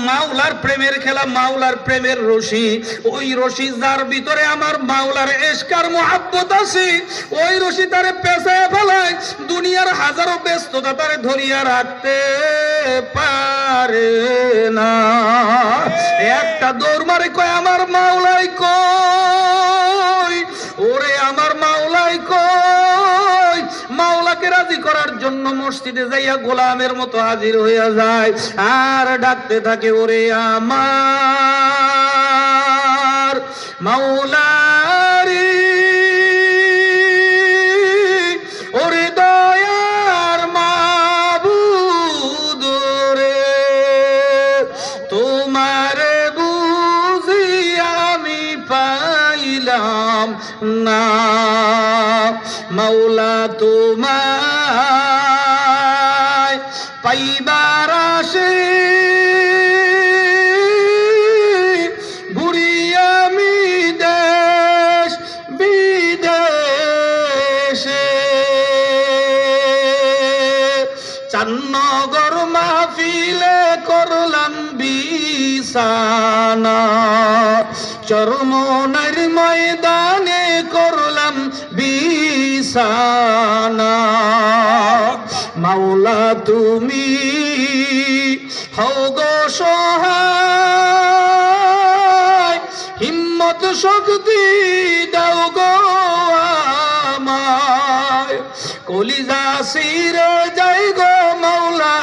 মাওলার প্রেমের খেলা, মাওলার প্রেমের রশি, ওই রশি যার ভিতরে আমার মাওলার ইশকার মুহাব্বত আছে, ওই রশি তারে পেঁচায় ফেলায়, দুনিয়ার হাজারো ব্যস্ততা তারে ধরিয়া রাখতে পারে না। একটা দৌড় মারে কয় আমার মাওলাই কই, ওরে আমার মাওলাই কই। মাওলাকে রাজি করার জন্য মসজিদে যাইয়া গোলামের মতো হাজির হইয়া যায় আর ডাকতে থাকে, ওরে আমার মাওলারি, ওরে দয়ার মাবুদ রে, তোমার বুঝি আমি পাইলাম না, মাওলা তোমায় পাইবার আসে ঘুরি আমি দেশ বিদেশে, চান্নগর মাহফিলে করলাম বিছানা, চরমনার ময়দানে করলাম বিছানা, মাওলা তুমি হও গো সহায়, হিম্মত শক্তি দাও গো আমায়, কলিজা সিরে যাই গো মাওলা,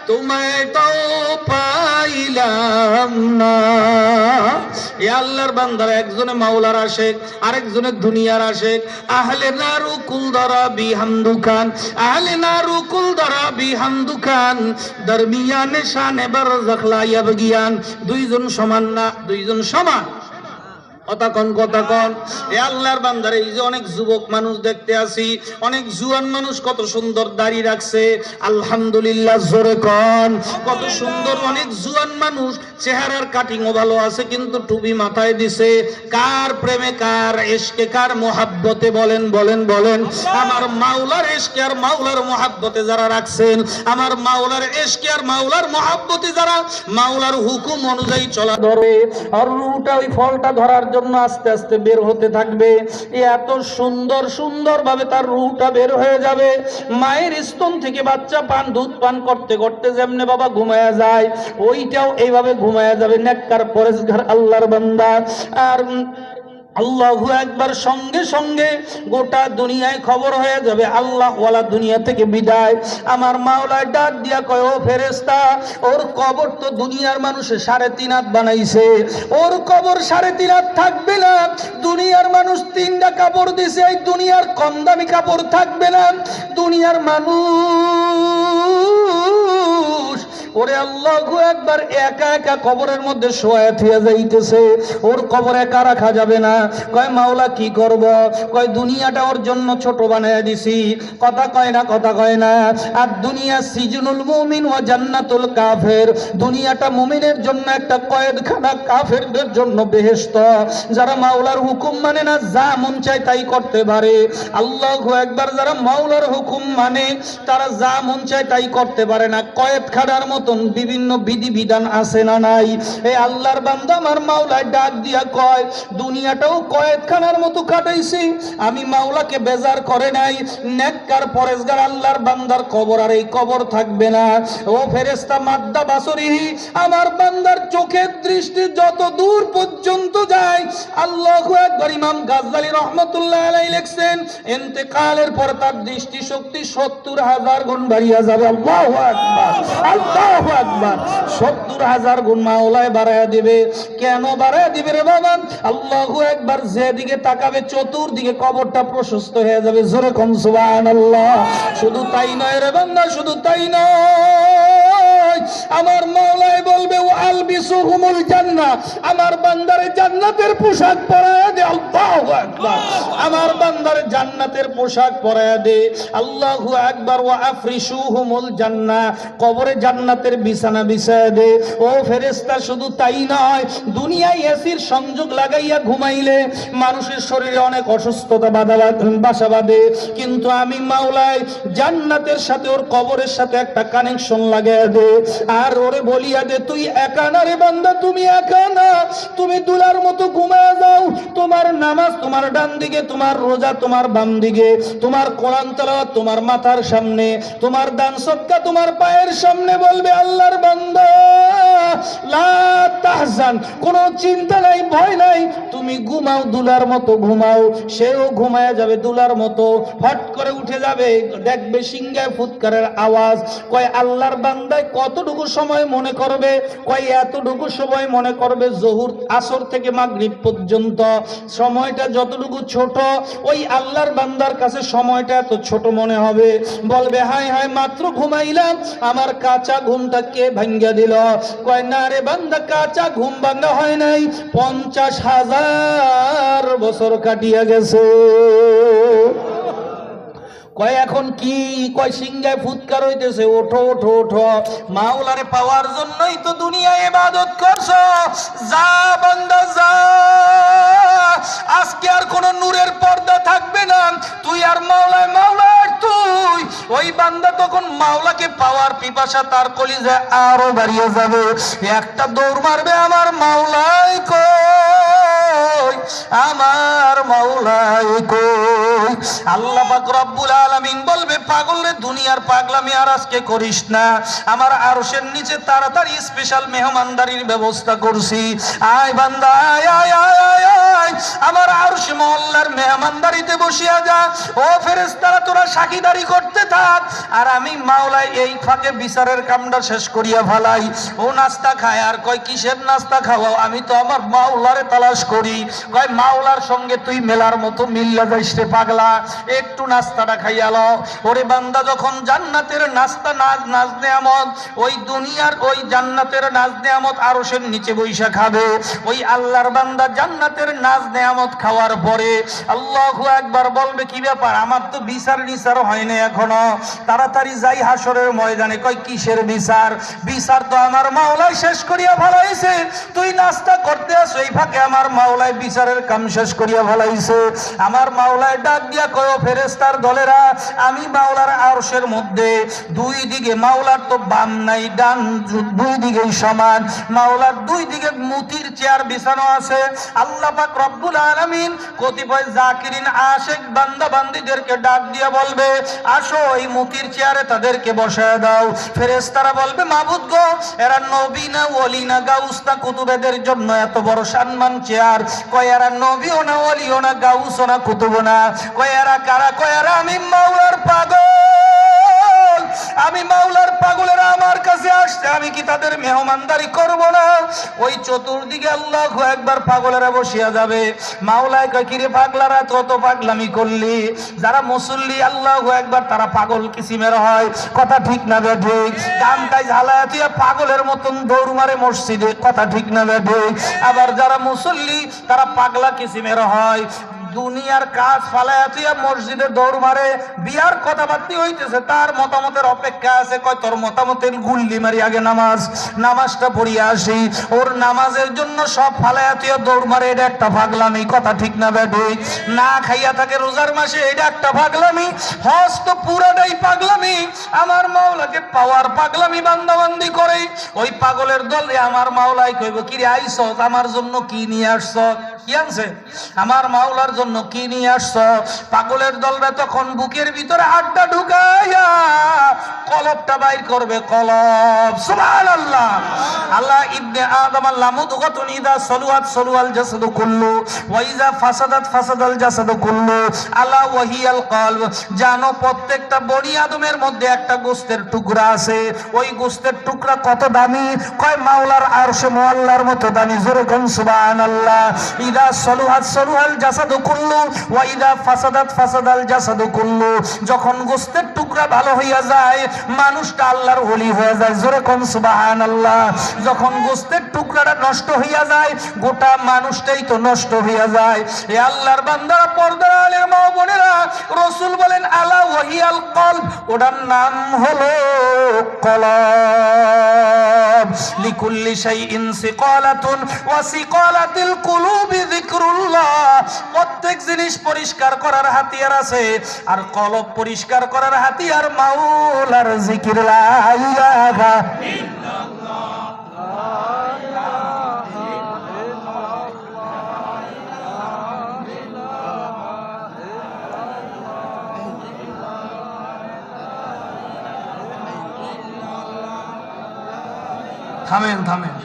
তোমায় তো পাইলাম না। এ আল্লাহর বান্দারা একজনে মাওলার আশেক, আরেকজনে দুনিয়ার আশেক। আহলে নারু কুল দরা বিহামদুকান, আহলে নারু কুল দরা বিহামদুকান, দরমিয়ানে শানে বারজাখ লা ইয়াবগিয়ান। দুইজন সমান না, দুইজন সমান। কথা কন। এ আল্লাহর বান্দারে, এই যে অনেক যুবক মানুষ দেখতে আসি, অনেক জুয়ান মানুষ কত সুন্দর দাড়ি রাখছে, আলহামদুলিল্লাহ জোরে কন। কত সুন্দর অনেক জুয়ান মানুষ, চেহারার কাটিংও ভালো আছে কিন্তু টুপি মাথায় দিছে। কার প্রেমে, কার ইশকে, কার মোহাব্বতে? বলেন বলেন বলেন। আমার মাওলার ইশকে আর মাওলার মোহাব্বতে যারা রাখছেন, আমার মাওলার ইশকে আর মাওলার মোহাব্বতে যারা মাওলার হুকুম অনুযায়ী চলা ধরে, আর রুটা ওই ফলটা ধরার জন্য আস্তে আস্তে বের হতে থাকবে। এত সুন্দর সুন্দর ভাবে তার রুহটা বের হয়ে যাবে। মায়ের স্তন থেকে বাচ্চা দুধ পান করতে করতে যেমনে বাবা ঘুমায়া যায়, ওইটাও এইভাবে ঘুমায়া যাবে। নেককার পরেশগার আল্লাহর বান্দা। আর আল্লাহু আকবার, সঙ্গে সঙ্গে গোটা দুনিয়ায় খবর হয়ে যাবে আল্লাহ ওয়ালা দুনিয়া থেকে বিদায়। আমার মাওলা ডাক দিয়া কয়, ও ফেরেশতা, ওর কবর তো দুনিয়ার মানুষে 3.5 হাত বানাইছে, ওর কবর 3.5 হাত থাকবে না। দুনিয়ার মানুষ 3টা কাপড় দিছে, এই দুনিয়ার কম দামি কাপড় থাকবে না। দুনিয়ার মানুষ ওরে আল্লাহু আকবার একা একা কবরের মধ্যে শোয়া থিয়া যাইতেছে, ওর কবর একা রাখা যাবে না। কয় মাওলা কি করব? কয় দুনিয়াটা ওর জন্য ছোট বানায় দিছি। কথা কয় না, কথা কয় না। আর দুনিয়া সিজনুল মুমিন ওয়া জান্নাতুল কাফের, দুনিয়াটা মুমিনের জন্য একটা কয়েদখানা, কাফেরদের জন্য বেহেশত। যারা মাওলার হুকুম মানে না, যা মন চায় তাই করতে পারে। আল্লাহু আকবার, যারা মাওলার হুকুম মানে তারা যা মন চায় তাই করতে পারে না। কয়েদখানার মতন বিভিন্ন বিধি বিধান আছে না নাই? এই আল্লাহর বান্দা আমার মাওলা ডাক দিয়া কয়, দুনিয়াটাও কয়েদখানার মতো কাটাইছি, আমি মাওলাকে বেজার করে নাই। নেককার পরেশগার আল্লাহর বান্দার কবর আর এই কবর থাকবে না। ও ফেরেশতা মাদ্দা বাসরিহি, আমার বান্দার চোখের দৃষ্টি যত দূর পর্যন্ত যায়, আল্লাহু আকবার। ইমাম গাজ্জালী রহমাতুল্লাহ আলাইহি লিখছেন, ইন্তেকালের পর তার দৃষ্টি শক্তি 70,000 গুণ বাড়িয়া যাবে। আল্লাহু আকবার, আল্লাহু আকবার। 70,000 গুণ মাওলায় বাড়ায়া দিবে। কেন বাড়ায়া দিবে রে বাবা? আল্লাহু আকবার। যেদিকে তাকাবে চতুর্দিকে কবরটা প্রশস্ত হয়ে যাবে। জোরে কোন সুবহানাল্লাহ। শুধু তাই নয় রে বান্দা, শুধু তাই নয়, আমার মাওলাই বলবে, ও আলবিসুহুমুল জান্নাহ, আমার বান্দারে জান্নাতের পোশাক পরায়া দে। আল্লাহু আকবার। আমার বান্দারে জান্নাতের পোশাক পরায়া দে। আল্লাহু আকবার। ওয়া আফরিশুহুমুল জান্নাহ, কবরে জান্নাতের বিছানা বিছায়া দে। ও ফেরেশতা, শুধু তাই নয়, দুনিয়ায় এসির সংযোগ লাগাইয়া ঘুমাইলে মানুষের শরীরে অনেক অসুস্থতা বাসা বাঁধে, কিন্তু আমি মাওলাই জান্নাতের সাথে ওর কবরের সাথে একটা কানেকশন লাগাইয়া দে। আর ওরে বলিয়া দে তুই একা না রে বান্দা, তুমি একা না, তুমি দুলার মতো ঘুমায় যাও। তোমার নামাজ তোমার ডান দিকে, তোমার রোজা তোমার বাম দিকে, তোমার কোরআন তেলাওয়াত তোমার মাথার সামনে, তোমার দান সদকা তোমার পায়ের সামনে। বলবে আল্লাহর বান্দা লা তাহজান, কোনো চিন্তা নাই, ভয় নাই, তুমি ঘুমাও, দুলার মতো ঘুমাও। সেও ঘুমায় যাবে দুলার মতো, ফট করে উঠে যাবে, দেখবে সিংহায় ফুৎকারের আওয়াজ। কয় আল্লাহর বান্দায় কতটুকু সময় মনে করবে? কয় এতটুকু সময় মনে করবে জহুর আসর থেকে মাগরিব পর্যন্ত। সময়টা যতটুকু ছোট, ওই আল্লাহর বান্দার কাছে সময়টা এত ছোট মনে হবে। বলবে হায় হায়, মাত্র ঘুমাইলাম, আমার কাঁচা ঘুমটা কে ভাঙ্গা দিল? কয় না রে বান্দা, কাঁচা ঘুম ভাঙ্গা হয় নাই, 50,000 বছর কাটিয়া গেছে। কয় এখন কি? কয় সিংহায় ফুৎকার হইতেছে, ওঠো ওঠো ওঠো, মাওলারে পাওয়ার জন্যই তো দুনিয়ায় ইবাদত করছো। যা বান্দা যা, আজকে আর কোন নূরের পর্দা থাকবে না, তুই আর মাওলায়, মাওলার তুই। ওই বান্দা তখন মাওলাকে পাওয়ার পিপাসা তার কলিজায় আরো বাড়িয়ে যাবে। একটা দৌড় মারবে, আমার মাওলাই কই, আমার মাওলাই কই। আল্লাহ পাক রব্বুল আলামিন বলবে পাগল রে, দুনিয়ার পাগলামি আর আজকে করিস না, আমার আরশের নিচে তাড়াতাড়ি স্পেশাল মেহমানদারির ব্যবস্থা করছি। আয় বান্দা আয় আয় আয় আয় আয়, আমার আরশে মহল্লার মেহমানদারিতে বসিয়া যা। ও ফেরেশতারা তোরা সাক্ষীদারি করতে থাক, আর আমি মাওলাই এই ফাঁকে বিচারের কামটা শেষ করিয়া ফেলাই। ও নাস্তা খায়, আর কয় কিসের নাস্তা খাওয়াও? আমি তো আমার মাওলারে তালাশ করি। কয় মাওলার সঙ্গে তুই মেলার মতো মিল্লা যাইস রে পাগলা, একটু নাস্তাটা খাইয়া লও। ওরে বান্দা যখন জান্নাতের নাস্তা নাজ নেয়ামত, ওই দুনিয়ার ওই জান্নাতের নাজ নেয়ামত আরশের নিচে বইসা খাবে, ওই আল্লাহর বান্দা জান্নাতের নাজ নেয়ামত খাওয়ার পরে আল্লাহু আকবার বলবে কি ব্যাপার, আমার তো বিচার নিসার হয় না এখনো, তাড়াতাড়ি যাই হাসরের ময়দানে। কয় কিসের বিচার? বিচার তো আমার মাওলাই শেষ করিয়া ফেলাইছে, তুই নাস্তা করতে আসো, এই ফাঁকে আমার মাওলাই বিচারের কাম শেষ করিয়া ফেলাইছে। আমার মাওলায় ডাক দিয়া কয় ফেরেশতার দলেরা, আমি মাওলার আরশের মধ্যে দুই দিকে, মাওলার তো বাম নাই ডান, দুই দিকেই সমান, মাওলার দুই দিকে মুতির চেয়ার বিছানো আছে। আল্লাহ পাক রব্বুল আলামিন কতিপয় জাকিরিন আশিক বান্দা বান্দীদেরকে ডাক দিয়া বলবে আসো, এই মুতির চেয়ারে তাদেরকে বসায় দাও। ফেরেশতারা বলবে মাবুদ গো, এরা নবী না ওলি না গাউস না কুতুবেদের জন্য এত বড় সম্মান চেয়ার? কয় এরা নবীও না ওলিও না গাউসও না কুতুবও না। কয় এরা কারা? কয় এরা আমি মাওলার পাগল, আমি মাওলার পাগলেরা আমার কাছে আসছে, আমি কি তাদের মেহমানদারি করব না? ওই চতুর্দিকে আল্লাহু আকবার পাগলেরা বসিয়া যাবে। মাওলায় কয় কিরে পাগলারা, কত পাগলামি করলি? যারা মুসল্লি আল্লাহু আকবার তারা পাগল কিসিমের হয়, কথা ঠিক না বেঠে? গানটাই ঝালায়া তুই পাগলের মতন দৌড় মারে মসজিদে, কথা ঠিক না বেঠে? আবার যারা মুসল্লি তারা পাগলা কিসিমের হয়, দুনিয়ার কাজ ফালায়া তুই মসজিদে দৌড় মারে। বিয়ার কথাবার্তি হইতেছে, তার মতামতের অপেক্ষা আছে। কয় তোর মতামতের গুল্লি মারি, আগে নামাজটা পড়িয়া আসি। ওর নামাজের জন্য সব ফালায়া তুই দৌড় মারে, এটা একটা পাগলামি, কথা ঠিক না বেঠে? না খাইয়া থাকে রোজার মাসে, এটা একটা পাগলামি। হজ তো পুরাটাই পাগলামি। আমার মাওলাকে পাওয়ার পাগলামি বান্দাবান্দি করে ওই পাগলের দল আমার মাওলাই কইব কি রে আইছ, আমার জন্য কি নিয়ে আসছ? কি আনছে? আমার মাওলার জন্য কি নিয়ে আসছ? পাগলের দলরা তখন বুকের ভিতরে হাতটা ঢুকাইয়া কলবটা বাইর করবে, কলব। সুবহানাল্লাহ। আল্লাহ ইবনে আদম আল্লাহ মুদগাতুন ইযা সালুয়াত সালুয়াল জাসাদু কুল্লু ওয়া ইযা ফাসাদাত ফাসাদাল জাসাদু কুল্লু আলা ওয়াহিয়াল কলব। জানো প্রত্যেকটা বনি আদমের মধ্যে একটা গোশতের টুকরা আছে। ওই গোশতের টুকরা কত দামি? কয় মাওলার আরশে মুআল্লার মতো দামি। জোরে কোন সুবহানাল্লাহ। ইযা সালুয়াত সালুয়াল জাসাদু কুল্লু ওয়া ইযা ফাসাদাত ফাসাদাল জাসাদু কুল্লু। যখন গোশতের টুকরা ভালো হইয়া যায়, মানুষটা আল্লাহর ওলি হয়ে যায়। জোরে কোন সুবহানাল্লাহ। যখন গোশতের টুকরাটা নষ্ট হইয়া যায়, গোটা মানুষটাই তো নষ্ট হইয়া যায়। এ আল্লাহর বান্দারা, পর্দার আলের মা বোনেরা, রাসূল বলেন আলা ওয়াহিয়াল কলব, ওটার নাম হলো কলব। লিকুল্লি শাইইন সিকালাতুন ওয়া সিকালাতিল কুলুবি যিকরুল্লাহ। প্রত্যেক জিনিস পরিষ্কার করার হাতিয়ার আছে, আর কলব পরিষ্কার করার হাতিয়ার মাওলার জিকির। লা ইলাহা থামেন থামেন,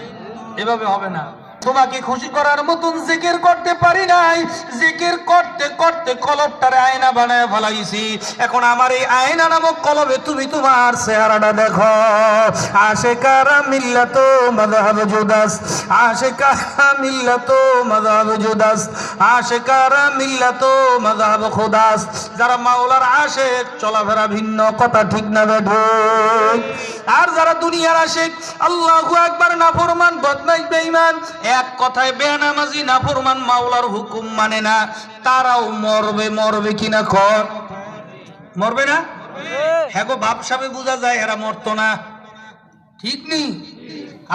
এভাবে হবে না। তোমাকে খুশি করার মতন জিকির করতে পারি নাই, জিকির করতে করতে কলবটারে আয়না বানায় ফেলাইছি। এখন আমার এই আয়না নামক কলবে তুমি তোমার চেহারাটা দেখো। আশিকারা মিল্লাত মাযহাব জুদাস, আশিকারা মিল্লাত মাযহাব জুদাস, আশিকারা মিল্লাত মাযহাব খুদাস। যারা মাওলার আশিক, চলাফেরা ভিন্ন, কথা ঠিক না বেঠিক। আর যারা দুনিয়ার আশিক, আল্লাহু আকবার, নাফরমান, বদমাইশ, বেঈমান, এক কথায় বেনামাজি, নাফরমান, মাওলার হুকুম মানে না, তারাও মরবে। মরবে কিনা কর? মরবে না? হ্যাঁ গো, বাপ সাহেব বোঝা যায় এরা মরতো না। ঠিক নেই?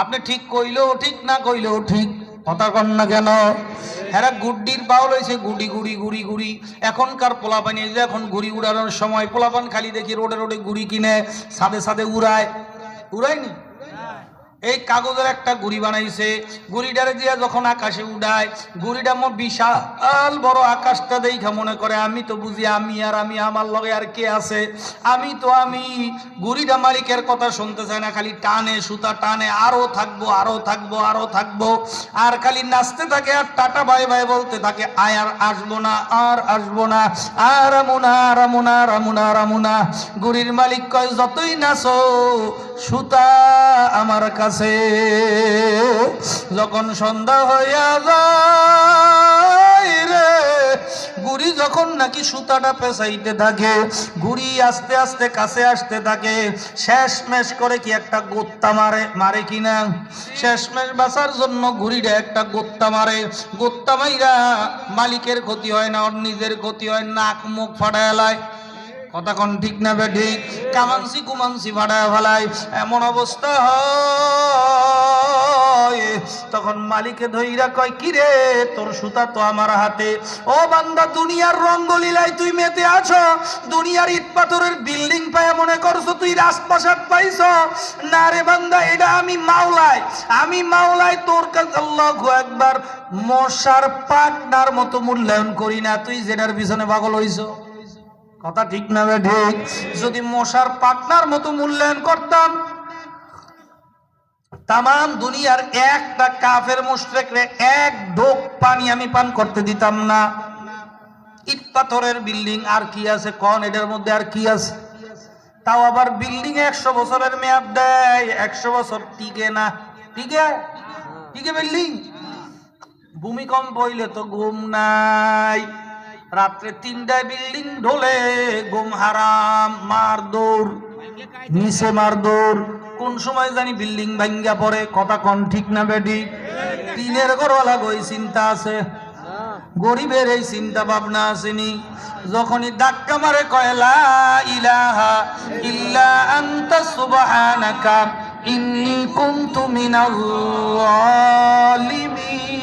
আপনি ঠিক কইলেও ঠিক, না কইলেও ঠিক, কথা কন না কেন? এরা গুড্ডির বাউল হয়েছে, গুড়ি গুড়ি গুড়ি গুড়ি। এখনকার পোলাপান, এই যে এখন গুড়ি উড়ানোর সময়, পোলাপান খালি দেখি রোডে রোডে গুড়ি কিনে সাদে সাদে উড়ায়। উড়ায়নি? এই কাগজের একটা গুড়ি বানাইছে, গুড়িটারে দিয়া যখন আকাশে উড়ায়, গুড়িটা মোর বিশাল বড়। আকাশটা দেখা মনে করে আমি তো বুঝি আমি, আর আমি, আমার লগে আর কে আছে? আমি তো আমি। গুড়িটা মালিকের কথা শুনতে চায় না, খালি টানে, সুতা টানে, আরো থাকবো, আরো থাকবো, আরো থাকবো, আর খালি নাচতে থাকে আর টাটা বাই বাই বলতে থাকে। আয় আর আসবো না, আর আসবো না, আর আমুনা, আর আমুনা, আর আমুনা, আর আমুনা। গুড়ির মালিক কয়, যতই নাচো সুতা আমার কাছে। যখন সন্ধ্যা হইয়া যায় রে, গুড়ি যখন নাকি সুতাটা পেঁচাইতে থাকে, গুড়ি আস্তে আস্তে কাছে আসতে থাকে, শেষমেশ করে কি একটা গোত্তা মারে। মারে কিনা? শেষমেশ বাঁচার জন্য গুড়িটা একটা গোত্তা মারে। গোত্তা মাইরা মালিকের ক্ষতি হয় না, ওর নিজের ক্ষতি হয়, নাক মুখ ফাটায় লায়। কথা কোন ঠিক না বেঠিক? কামানসি কুমানসি ফাটায় ফেলায়, এমন অবস্থা হয়। তখন মালিকে ধইরা কয়, কিরে তোর সুতা তো আমার হাতে। ও বান্দা, দুনিয়ার রঙ্গলীলায় তুই মেতে আছো, দুনিয়ার ইট পাথরের বিল্ডিং পায় মনে করছো তুই রাজপ্রাসাদ পাইছ। না রে বান্দা, এটা আমি মাওলায়, আমি মাওলায় তোর কাছে আল্লাহু আকবার মশার পাকনার মতো মূল্যায়ন করি না, তুই যেটার পিছনে পাগল হইছ। কথা ঠিক না ঠিক? যদি মশার পাকনার মতো মূল্যায়ন করতাম, তামাম দুনিয়ার একটা কাফের মুশরিকরে এক ঢোক পানি আমি পান করতে দিতাম না। ইট পাথরের বিল্ডিং আর কি আছে কোন? এটার মধ্যে আর কি আছে? তাও আবার বিল্ডিং 100 বছরের মেয়াদ দেয়, 100 বছর টিকে না। টিকে? টিকে বিল্ডিং? ভূমিকম্প হইলে তো ঘুম নাই, রাত্রে 3টায় বিল্ডিং ঢোলে, ঘুম হারাম, মার দৌড়, নিচে মার দৌড়, কোন সময় জানি বিল্ডিং ভাঙ্গা পড়ে। কথা কোন ঠিক না বেটি? টিনের ঘরওয়ালা গই চিন্তা আছে, গরিবের এই চিন্তা ভাবনা আসেনি। যখনই ধাক্কা মারে কয় লা ইলাহা ইল্লা আনতা সুবহানাকা ইন্নী কুনতু মিনাল যালিমিন।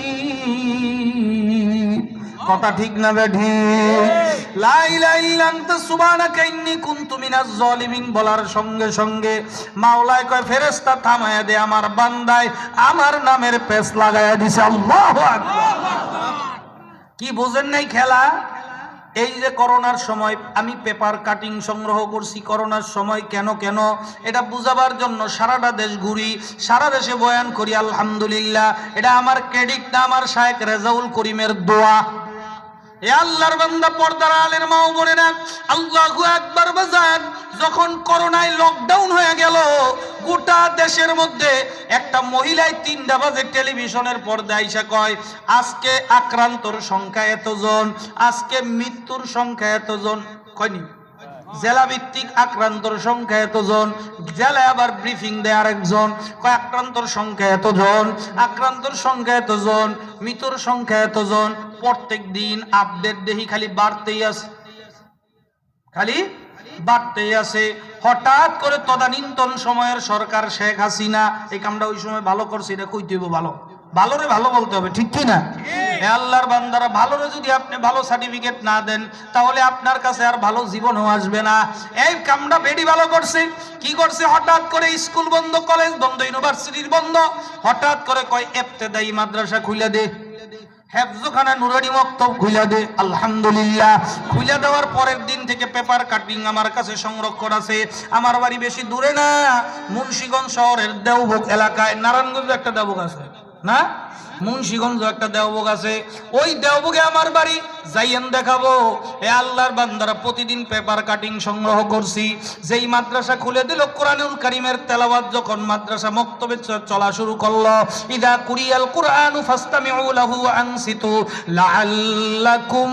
কথা ঠিক না বেঠি? লা ইলাহা ইল্লা আনতা সুবহানাকা ইন্নী কুনতু মিনাজ যালিমিন বলার সঙ্গে সঙ্গে মাওলায় কয়, ফেরেশতা থামায়া দে, আমার বান্দায় আমার নামের পেছ লাগায়া দিছে। আল্লাহু আকবার। কি বোঝেন নাই খেলা? এই যে করোনার সময় আমি পেপার কাটিং সংগ্রহ করছি, করোনার সময় কেন কেন এটা বুঝাবার জন্য সারাটা দেশ ঘুরি, সারা দেশে বয়ান করি। আলহামদুলিল্লাহ, এটা আমার ক্রেডিট না, আমার শায়েখ রেজাউল করিমের দোয়া। এ আল্লাহর বান্দা, পর্দার আলের মা ও বোনেরা, আল্লাহু আকবার বাজান। যখন করোনায় লকডাউন হয়ে গেল গোটা দেশের মধ্যে, একটা মহিলায় 3টা বাজে টেলিভিশনের পর্দায় আইসা কয়, আজকে আক্রান্তর সংখ্যা এতজন, আজকে মৃত্যুর সংখ্যা এতজন। কয়নি? জেলা ভিত্তিক আক্রান্তর সংখ্যা এতজন, জেলায় আবার ব্রিফিং দেয় আরেকজন, কয় আক্রান্তর সংখ্যা এতজন, আক্রান্তর সংখ্যা এতজন, মৃত্যুর সংখ্যা এতজন। প্রত্যেক দিন আপডেট দেখি খালি বাড়তেই আছে, খালি বাড়তেই আছে। হঠাৎ করে তদানীন্তন সময়ের সরকার শেখ হাসিনা এই কামটা ওই সময় ভালো করছে, এটা কইতে হবে ভালো, ভালো রে ভালো বলতে হবে, ঠিক কি না? এ আল্লাহর বান্দারা, ভালোরে যদি আপনি ভালো সার্টিফিকেট না দেন তাহলে আপনার কাছে আর ভালো জীবনও আসবে না। এই কামটা বেডি ভালো করছে। কি করছে? হঠাৎ করে স্কুল বন্ধ, কলেজ বন্ধ, ইউনিভার্সিটির বন্ধ, হঠাৎ করে কয় ইবতেদায়ী মাদ্রাসা খুলে দে, হেফজখানা নুরানি মক্তব খুলে দে। আলহামদুলিল্লাহ, খুলে দেওয়ার পরের দিন থেকে পেপার কাটিং আমার কাছে সংরক্ষণ আছে। আমার বাড়ি বেশি দূরে না, মুন্সিগঞ্জ শহরের দেওবগ এলাকায়। নারায়ণগঞ্জ একটা দেওবগ আছে না, মুন্সিগঞ্জ একটা দেওবগ আছে, ওই দেওবগে আমার বাড়ি। যাইয়েন দেখাবো। এ আল্লাহর বান্দারা, প্রতিদিন পেপার কাটিং সংগ্রহ করছি। যেই মাদ্রাসা খুলে দিল, কোরআনুল কারীমের তেলাওয়াত যখন মাদ্রাসা মক্তবে চলা শুরু করলো, ইদা কুরিয়াল কুরআনু ফাসতামিউ লাহু ওয়া আনসিতু লাআল্লাকুম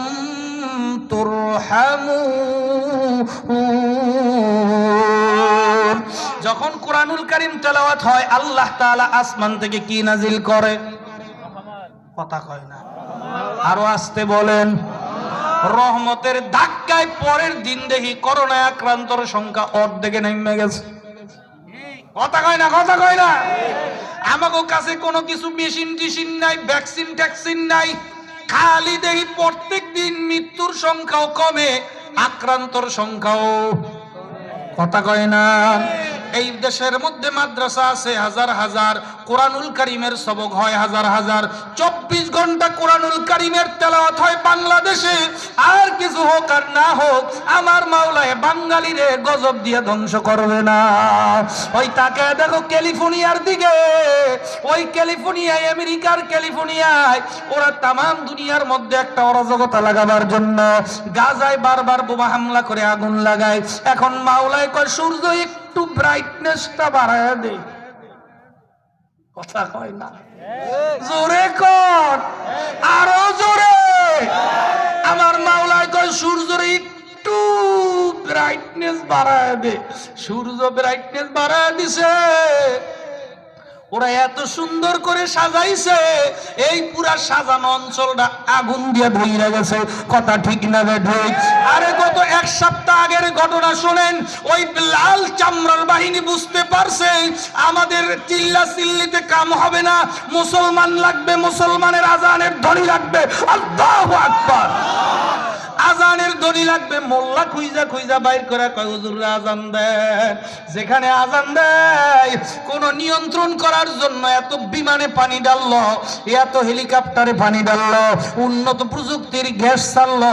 তুরহামুন। যখন কোরআনুল কারীম তেলাওয়াত হয়, আল্লাহ তাআলা আসমান থেকে কি নাজিল করে? কথা কয় না, আরো আসতে বলেন। রহমতের ধাক্কায় পরের দিন দেখি করোনায় আক্রান্তর সংখ্যা অর্ধেকে নেমে গেছে। কথা কয় না, কথা কয় না। আমাকে কাছে কোনো কিছু মেশিন টিশিন নাই, ভ্যাকসিন ট্যাকসিন নাই, খালি দেখি প্রত্যেক দিন মৃত্যুর সংখ্যাও কমে, আক্রান্তর সংখ্যাও। কথা কয় না। এই দেশের মধ্যে মাদ্রাসা আছে হাজার হাজার, কোরআনুল কারীমের সবক হয় হাজার হাজার, 24 ঘন্টা কোরআনুল কারীমের তেলাওয়াত হয় বাংলাদেশে। আর কিছু হোক আর না হোক, আমার মাওলায় বাঙালিরে গজব দিয়ে ধ্বংস করবে না। ওই তাকে দেখো ক্যালিফোর্নিয়ার দিকে, ওই ক্যালিফোর্নিয়ায়, আমেরিকার ক্যালিফোর্নিয়ায়, ওরা তামাম দুনিয়ার মধ্যে একটা অরাজকতা লাগাবার জন্য গাজায় বারবার বোমা হামলা করে আগুন লাগায়। এখন মাওলায় কয় সূর্য একটু ব্রাইটনেসটা বাড়ায় দে। কথা কয় না, জোরে কর, আরো জোরে। আমার মাওলায় কয় সূর্যের একটু ব্রাইটনেস বাড়ায় দে। সূর্য ব্রাইটনেস বাড়ায় দিছে। ওরা এত সুন্দর করে সাজাইছে, এই পুরা সাজানো অঞ্চলটা আগুন দিয়ে ধরে গেছে। কথা ঠিক না ঠিক? আরে গত এক সপ্তাহ আগের ঘটনা শোনেন। ওই লাল চামড়ার বাহিনী বুঝতে পারছে আমাদের চিল্লা চিল্লিতে কাম হবে না, মুসলমান লাগবে, মুসলমানের আজানের ধ্বনি লাগবে। আল্লাহু আকবার। আজানের ধ্বনি লাগবে। মোল্লা খুঁজা খুঁজা বাইর করে কয় হুজুর আজান দেন। যেখানে আজান দেয়, কোন নিয়ন্ত্রণ করার জন্য এত বিমানে পানি ডাললো, এত হেলিকপ্টারে পানি ডাললো, উন্নত প্রযুক্তির গ্যাস ছাড়লো,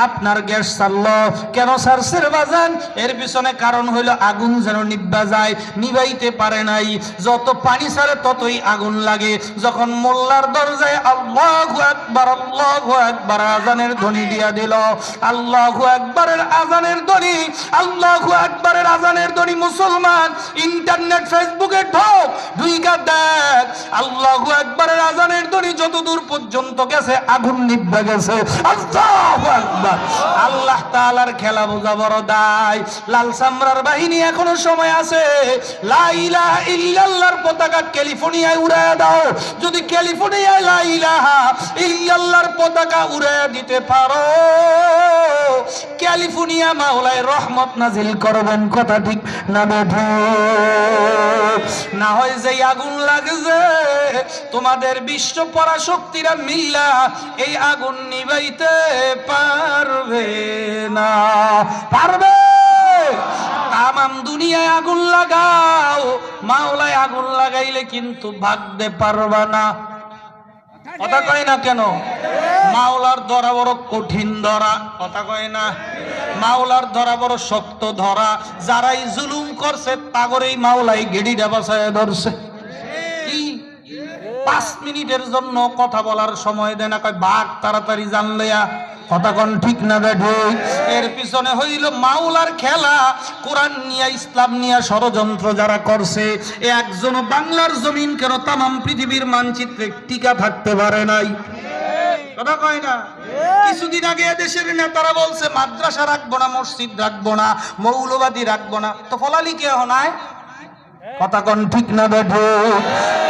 আপনার গ্যাস ছাড়লো। কেন ছাড়ছে বাজান? এর পিছনে কারণ হইল আগুন যেন নিভা যায়, নিভাইতে পারে নাই। যত পানি ছাড়ে ততই আগুন লাগে। যখন মোল্লার দরজায় আল্লাহু আকবার, আল্লাহু আকবার আজানের ধ্বনি দিয়া দিল, আল্লাহু আকবারের আজানের ধ্বনি, আল্লাহু আকবারের আজানের ধ্বনি। মুসলমান ইন্টারনেট ফেসবুকে ঢোক, ঢুইকা দেখ, আল্লাহু আকবারের আজানের ধ্বনি যতদূর পর্যন্ত গেছে আগুন নিভে গেছে। আল্লাহু আকবার। আল্লাহ তাআলার খেলা বোঝা বড় দায়। লাল চামড়ার বাহিনী এখনো সময় আছে। লা ইলাহা ইল্লাল্লাহর পতাকা ক্যালিফোর্নিয়ায় উড়ায় দাও। যদি ক্যালিফোর্নিয়ায় লা ইলাহা ইল্লাল্লাহর পতাকা উড়ায় দিতে পারো, ক্যালিফোর্নিয়া মাওলায় রহমত নাজিল করবেন। কথা ঠিক না না? হয় যে আগুন লাগছে, তোমাদের বিশ্ব পরাশক্তিরা মিল্লা এই আগুন নিভাইতে পারবে না। পারবে? তামাম দুনিয়ায় আগুন লাগাও, মাওলায় আগুন লাগাইলে কিন্তু ভাগতে পারবা না। কথা কয় না কেন? মাওলার ধরা বড় কঠিন ধরা। কথা কয় না? মাওলার ধরা বড় শক্ত ধরা। যারাই জুলুম করছে তাগরেই মাওলাই গেড়িটা বাসায় ধরছে। 5 মিনিটের জন্য কথা বলার সময় দেয় না, কয় বাঘ তাড়াতাড়ি জানলেয়া। কথা কোন ঠিক না বেঠে? এর পিছনে হইল মাওলার খেলা। কোরআন নিয়ে, ইসলাম নিয়ে ষড়যন্ত্র যারা করছে, একজন বাংলার জমিন কেন তামাম পৃথিবীর মানচিত্রে টিকা থাকতে পারে নাই। কথা কয় না? কিছুদিন আগে এদেশের নেতারা বলছে মাদ্রাসা রাখবো না, মসজিদ রাখবো না, মৌলবাদী রাখবো না। তো ফলালি কে হনায়? কথা কোন ঠিক না বেঠো?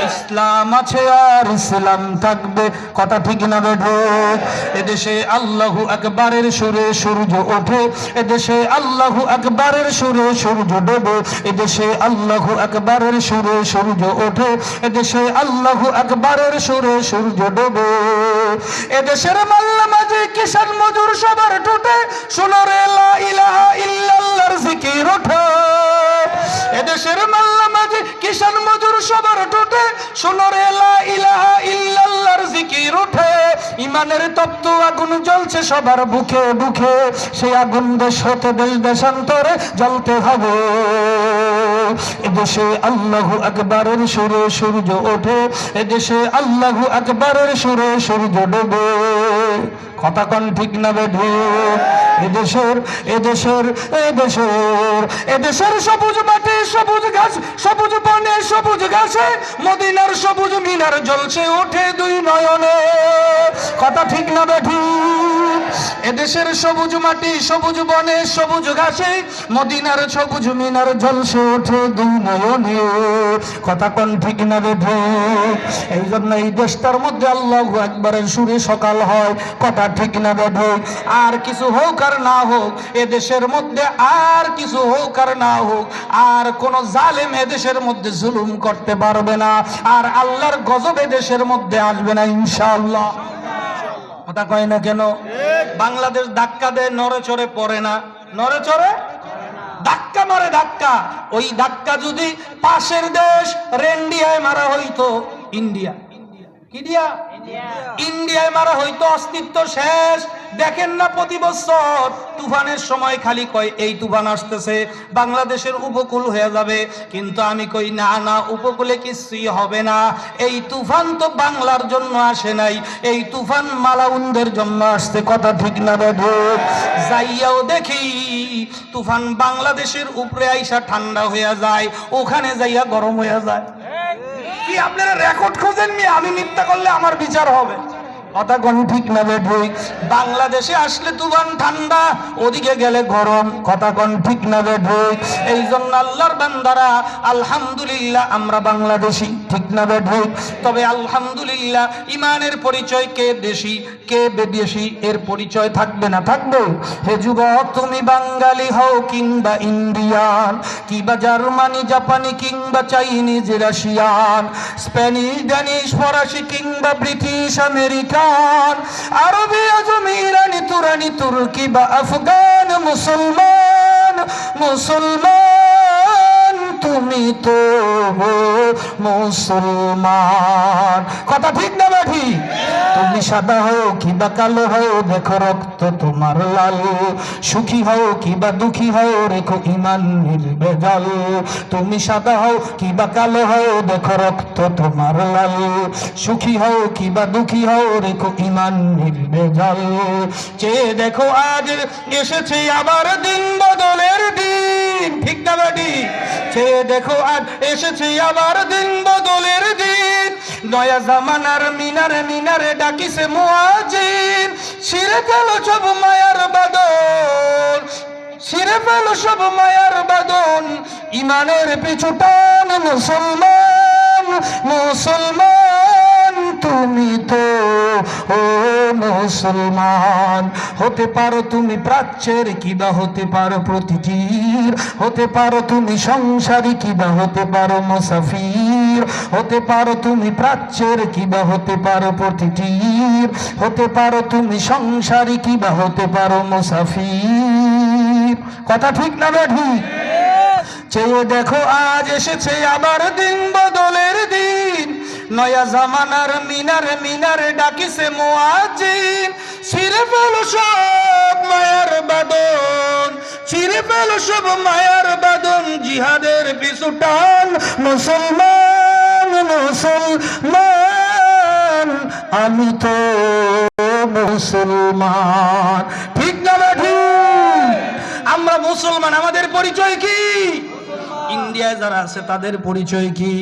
ইসলাম আছে আর ইসলাম থাকবে, কথা ঠিক না বেঠো? এদেশে আল্লাহু আকবারের সুরে সূর্য ওঠে, এদেশে আল্লাহু আকবারের সুরে সূর্য ডোবে, এদেশে আল্লাহু আকবারের সুরে সূর্য ওঠে, এদেশে আল্লাহু আকবারের সুরে সূর্য ডোবে। এদেশের মাল্লা মাঝি কিষান মজুর সবার ঠোঁটে সোনারে লা ইলাহা ইল্লাল্লাহর জিকির ওঠে। এদেশের মাল্লা মাঝি কিষান মজুর সবার ঠোঁটে সোনারে লা ইলাহা ইল্লাল্লাহর জিকির ওঠে। ইমানের তপ্ত আগুন জ্বলছে সবার বুকে বুকে, সেই আগুন দেশ হতে দেশ দেশান্তরে জ্বলতে হবে। এদেশে আল্লাহু আকবারের সুরে সূর্য ওঠে, এদেশে আল্লাহু আকবারের সুরে সূর্য ডোবে। কথা কোন ঠিক না বেঠো? এদেশের এদেশের এদেশের এদেশের সবুজ মাঠে সবুজ ঘাস, সবুজ বনে সবুজ ঘাসে মদিনার সবুজ মিনার জ্বলছে ওঠে দুই নয়নে। কথা ঠিক না বেঠি? এদেশের সবুজ মাটি সবুজ বনে সবুজ ঘাসে মদিনার সবুজ মিনার জ্বলছে ওঠে দুই নয়নে। কথা কোন ঠিক না বেঠো? এই জন্য এই দেশটার মধ্যে আল্লাহু আকবারের সুরে সকাল হয়। কথা ঠিক না বেঠো? আর কিছু হোক আর না হোক, এদেশের মধ্যে আর কিছু হোক আর না হোক, আর কোন জালেম এদেশের মধ্যে জুলুম করতে পারবে না, আর আল্লাহর গজব এদেশের মধ্যে আসবে না ইনশাআল্লাহ। কথা কয় না কেন? বাংলাদেশ ধাক্কা দেয়, নড়ে চড়ে পড়ে না, নড়ে চড়ে ধাক্কা মারে ধাক্কা। ওই ধাক্কা যদি পাশের দেশ রেন্ডিয়ায় মারা হইতো, ইন্ডিয়া কি দিয়া ইন্ডিয়ায় মারা হইতো, অস্তিত্ব শেষ। দেখেন না প্রতি বছর তুফানের সময় খালি কয় এই তুফান আসতেছে, বাংলাদেশের উপকূল হয়ে যাবে, কিন্তু আমি কই না না, উপকূলে কিছুই হবে না। এই তুফান তো বাংলার জন্য আসে নাই, এই তুফান মালাউনদের জন্য আসছে। কথা ঠিক না বেঠো? যাইয়াও দেখি তুফান বাংলাদেশের উপরে আইসা ঠান্ডা হয়ে যায়, ওখানে যাইয়া গরম হয়ে যায়। কি আপনারা রেকর্ড খোঁজেন? আমি মিথ্যা করলে আমার বিচার হবে। কথা কোন ঠিক না বেঠো? বাংলাদেশে আসলে তুফান ঠান্ডা, ওদিকে গেলে গরম। কথা কোন ঠিক না বেঠো? এই জন্য আল্লাহর বান্দারা আলহামদুলিল্লাহ আমরা বাংলাদেশি, ঠিক না বেঠো? তবে আলহামদুলিল্লাহ ইমানের পরিচয় কে দেশি কে বিদেশি এর পরিচয় থাকবে না, থাকবে। হে যুবক, তুমি বাঙালি হও কিংবা ইন্ডিয়ান, কিংবা জার্মানি জাপানি কিংবা চাইনিজ রাশিয়ান, স্প্যানিশ ড্যানিশ ফরাসি কিংবা ব্রিটিশ আমেরিকান, আরবি আজমি ইরানি তুরানি তুর্কি বা আফগান, মুসলমান মুসলমান তুমি তো মুসলমান। কথা ঠিক না বেঠি? তুমি সাদা হও কিবা কালো হও, দেখো রক্ত তোমার লাল, সুখী হও কিবা দুঃখী হও, রেখো ইমান নির্ভেজাল। তুমি সাদা হও কিবা কালো হও, দেখো রক্ত তোমার লাল, সুখী হও কিবা দুঃখী হও, রেখো ইমান নির্ভেজাল। চেয়ে দেখো আজ এসেছে আবার দিন বদলের দিন, ঠিক না বেঠি? চেয়ে দেখো আজ এসেছে আবার দিন বদলের দিন, নয়া জামানার মিনারে মিনারে ডাকিছে মুয়াজ্জিন, ছিঁড়ে গেল সব মায়ার বাদন, ছিঁড়ে ফেল সব মায়ার বাদন, ইমানের পিছু টান। মুসলমান মুসলমান তুমি তো ও মুসলমান। হতে পারো তুমি প্রাচ্যের কিবা হতে পারো প্রতিটির, হতে পারো তুমি সংসারী কিবা হতে পারো মুসাফির, হতে পারো তুমি প্রাচ্যের কিবা হতে পারো প্রতিটির, হতে পারো তুমি সংসারী কিবা হতে পারো মুসাফির। কথা ঠিক না বেঠি? চেয়ে দেখো আজ এসেছে আবার দিন বদলের দিন, নয়া জামানার মিনারে মিনারে ডাকিছে মুয়াজ্জিন, ছিঁড়ে ফেলো সব মায়ার বাঁধন, ছিঁড়ে ফেলো সব মায়ার বাঁধন, জিহাদের পিছু টান। মুসলমান মুসলমান আমি তো মুসলমান, ঠিক না বেঠি? আমরা মুসলমান, আমাদের পরিচয় কি? ইন্ডিয়ায় যারা আছে তাদের পরিচয় কি?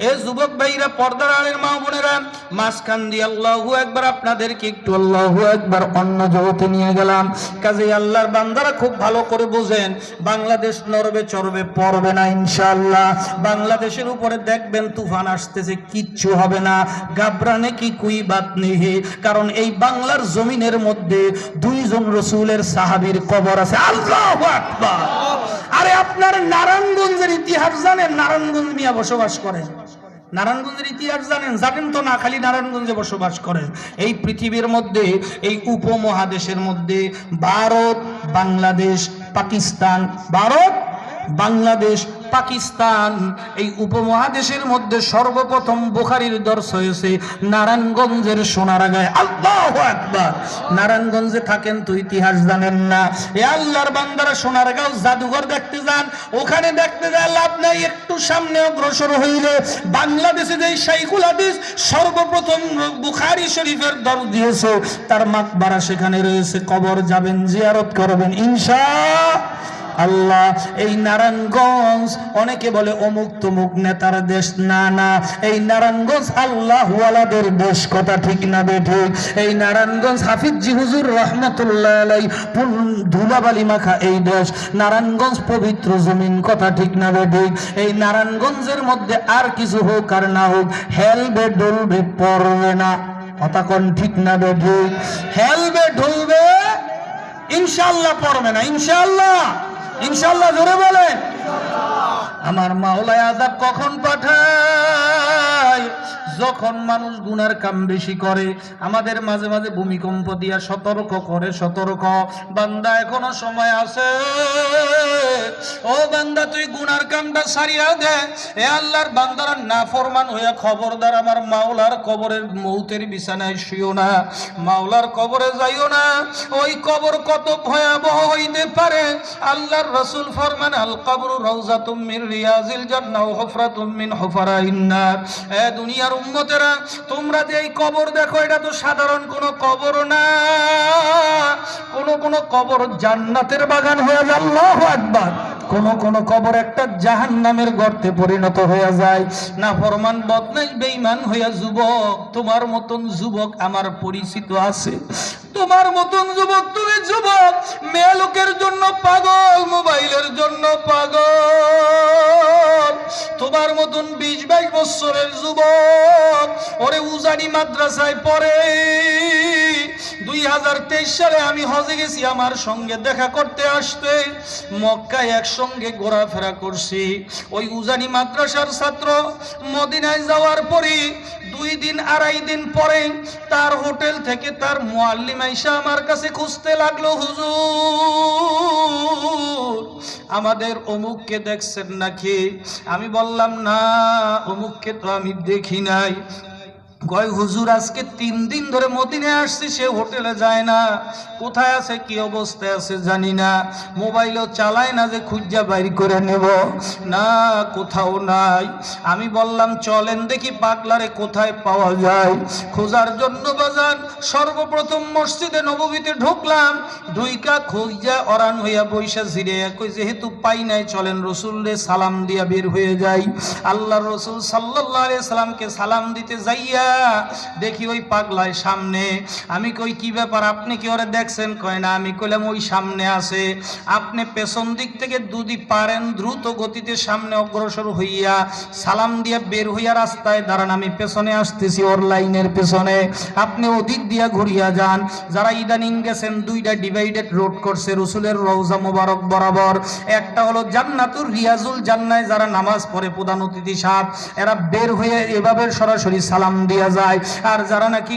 এ যুবক ভাইরা, পর্দার আড়ের মা বোনেরা, মাঝখান দিয়ে আল্লাহু আকবার আপনাদেরকে একটু আল্লাহু আকবার অন্য জগতে নিয়ে গেলাম। কাজেই আল্লাহর বান্দারা খুব ভালো করে বুঝেন, বাংলাদেশ নড়বে চড়বে পড়বে না ইনশাআল্লাহ। বাংলাদেশের উপরে দেখবেন তুফান আসতেছে, কিচ্ছু হবে না, ঘাবড়ানে কি কুই বাত নেই। কারণ এই বাংলার জমিনের মধ্যে দুইজন রাসূলের সাহাবীর কবর আছে। আল্লাহু আকবার। আরে আপনার নারায়ণগঞ্জের ইতিহাস জানেন? নারায়ণগঞ্জ নিয়ে বসবাস করেন, নারায়ণগঞ্জের ইতিহাস জানেন? জানেন তো না, খালি নারায়ণগঞ্জে বসবাস করেন। এই পৃথিবীর মধ্যে, এই উপমহাদেশের মধ্যে ভারত, বাংলাদেশ, পাকিস্তান, ভারত, বাংলাদেশ, পাকিস্তান, এই উপমহাদেশের মধ্যে সর্বপ্রথম বুখারীর দর্শ হয়েছে নারায়ণগঞ্জের সোনারাগাঁয়ে। আল্লাহু আকবার। নারায়ণগঞ্জে থাকেন তো ইতিহাস জানেন না? এ আল্লাহর বান্দারা, সোনারগাঁও জাদুঘর দেখতে যান, ওখানে দেখতে যায় লাভ নাই। একটু সামনে অগ্রসর হইলে বাংলাদেশে যে শাইখুল হাদিস সর্বপ্রথম বুখারী শরীফের দর্শ দিয়েছে, তার মাকবারা সেখানে রয়েছে। কবর যাবেন, জিয়ারত করবেন ইনশাআল্লাহ। এই নারায়ণগঞ্জ, অনেকে বলে অমুক তমুক নেতার দেশ, না না, এই নারায়ণগঞ্জ আল্লাহওয়ালাদের দেশ। কথা ঠিক না বেঠিক? এই নারায়ণগঞ্জ হাফিজি হুজুর রহমতুল্লাহ আলাই ধুলাবালি মাখা এই দেশ। নারায়ণগঞ্জ পবিত্র জমিন। কথা ঠিক না বেঠিক? এই নারায়ণগঞ্জের মধ্যে আর কিছু হোক আর না হোক, হেলবে ডলবে পড়বে না। কথা কোন ঠিক না বেঠিক? হেলবে ঢলবে, ইনশাআল্লাহ পড়বে না। ইনশাআল্লাহ, ইনশাআল্লাহ জোরে বলেন। আমার মাওলায় আযাব কখন পাঠায়? যখন মানুষ গুনার কাম বেশি করে। আমাদের মাঝে মাঝে ভূমিকম্প দিয়া সতর্ক করে, সতর্ক, বান্দা এখনো সময় আছে, ও বান্দা তুই গুনার কামটা ছাড়িয়া দে। এ আল্লাহর বান্দারা নাফরমান হইয়া খবরদার আমার মাওলার কবরের মৌতের বিছানায় শুইও না, মাওলার কবরে যাইও না। ওই কবর কত ভয়াবহ হইতে পারে। আল্লাহর রাসূল ফরমান, আল কবরু রাউযাতুম মিন রিয়াজিল জান্নাহ ওয়া হুফরাতুম মিন হুফারাইন নার। এ দুনিয়ার উম্মতেরা, তোমরা যে এই কবর দেখো, এটা তো সাধারণ কোনো কবর না, কোন কবর জান্নাতের বাগান হয়ে যায়। আল্লাহু আকবার। কোন কবর একটা জাহান্নামের গর্তে পরিণত হয়ে যায়। না ফরমান, বদমাইশ, বেঈমান হইয়া যুবক, তোমার মতন যুবক আমার পরিচিত আছে। তোমার মতন যুবক, তুমি যুবক, মেয়ে লোকের জন্য পাগল, মোবাইলের জন্য পাগল। তোমার মতন 20-22 বছরের যুবক, ওরে উজানি মাদ্রাসায় পড়ে। 2023 সালে আমি হজে গেছি, আমার সঙ্গে দেখা করতে আসতে, মক্কায় একসঙ্গে ঘোরাফেরা করছি। ওই উজানি মাদ্রাসার ছাত্র মদিনায় যাওয়ার পরে 2 দিন 2.5 দিন পরে তার হোটেল থেকে তার মুআল্লিম আইসা আমার কাছে খুঁজতে লাগলো, হুজুর আমাদের অমুককে দেখছেন নাকি? আমি বললাম, না, অমুককে তো আমি দেখি নাই। কয়, হুজুর আজকে 3 দিন ধরে মদিনায় আসছি, সে হোটেলে যায় না, কোথায় আছে কি অবস্থায় আছে জানি না, মোবাইলও চালায় না যে খুঁজা বাইর করে নেব, না কোথাও নাই। আমি বললাম, চলেন দেখি পাগলারে কোথায় পাওয়া যায়। খোঁজার জন্য বাজান সর্বপ্রথম মসজিদে নববীতে ঢুকলাম, ঢুইকা খুঁজা অরান হইয়া বৈশা জিরে কই, যেহেতু পাই নাই, চলেন রসুলরে সালাম দিয়া বের হয়ে যাই। আল্লাহর রসুল সাল্লাল্লাহু আলাইহি সাল্লামকে সালাম দিতে যাইয়া দেখি ওই পাগলায় সামনে। আমি কই, কি ব্যাপার, আপনি কি ওরে দেখছেন? কয় না। আমি কইলাম, ওই সামনে আছে, আপনি পেছন দিক থেকে যদি পারেন দ্রুত গতিতে সামনে অগ্রসর হইয়া সালাম দিয়া বের হইয়া রাস্তায় দাঁড়ান, আমি পেছনে আসতেছি ওর লাইনের পেছনে, আপনি ওদিক দিয়া ঘুরিয়া যান। যারা ইদানিং গেছেন, 2টা ডিভাইডেড রোড করছে রসুলের রওজা মোবারক বরাবর। একটা হলো জান্নাতুর রিয়াজুল জান্নায় যারা নামাজ পড়ে প্রধান অতিথি সাহেব, এরা বের হয়ে এভাবে সরাসরি সালাম দিয়া যায়। আর যারা নাকি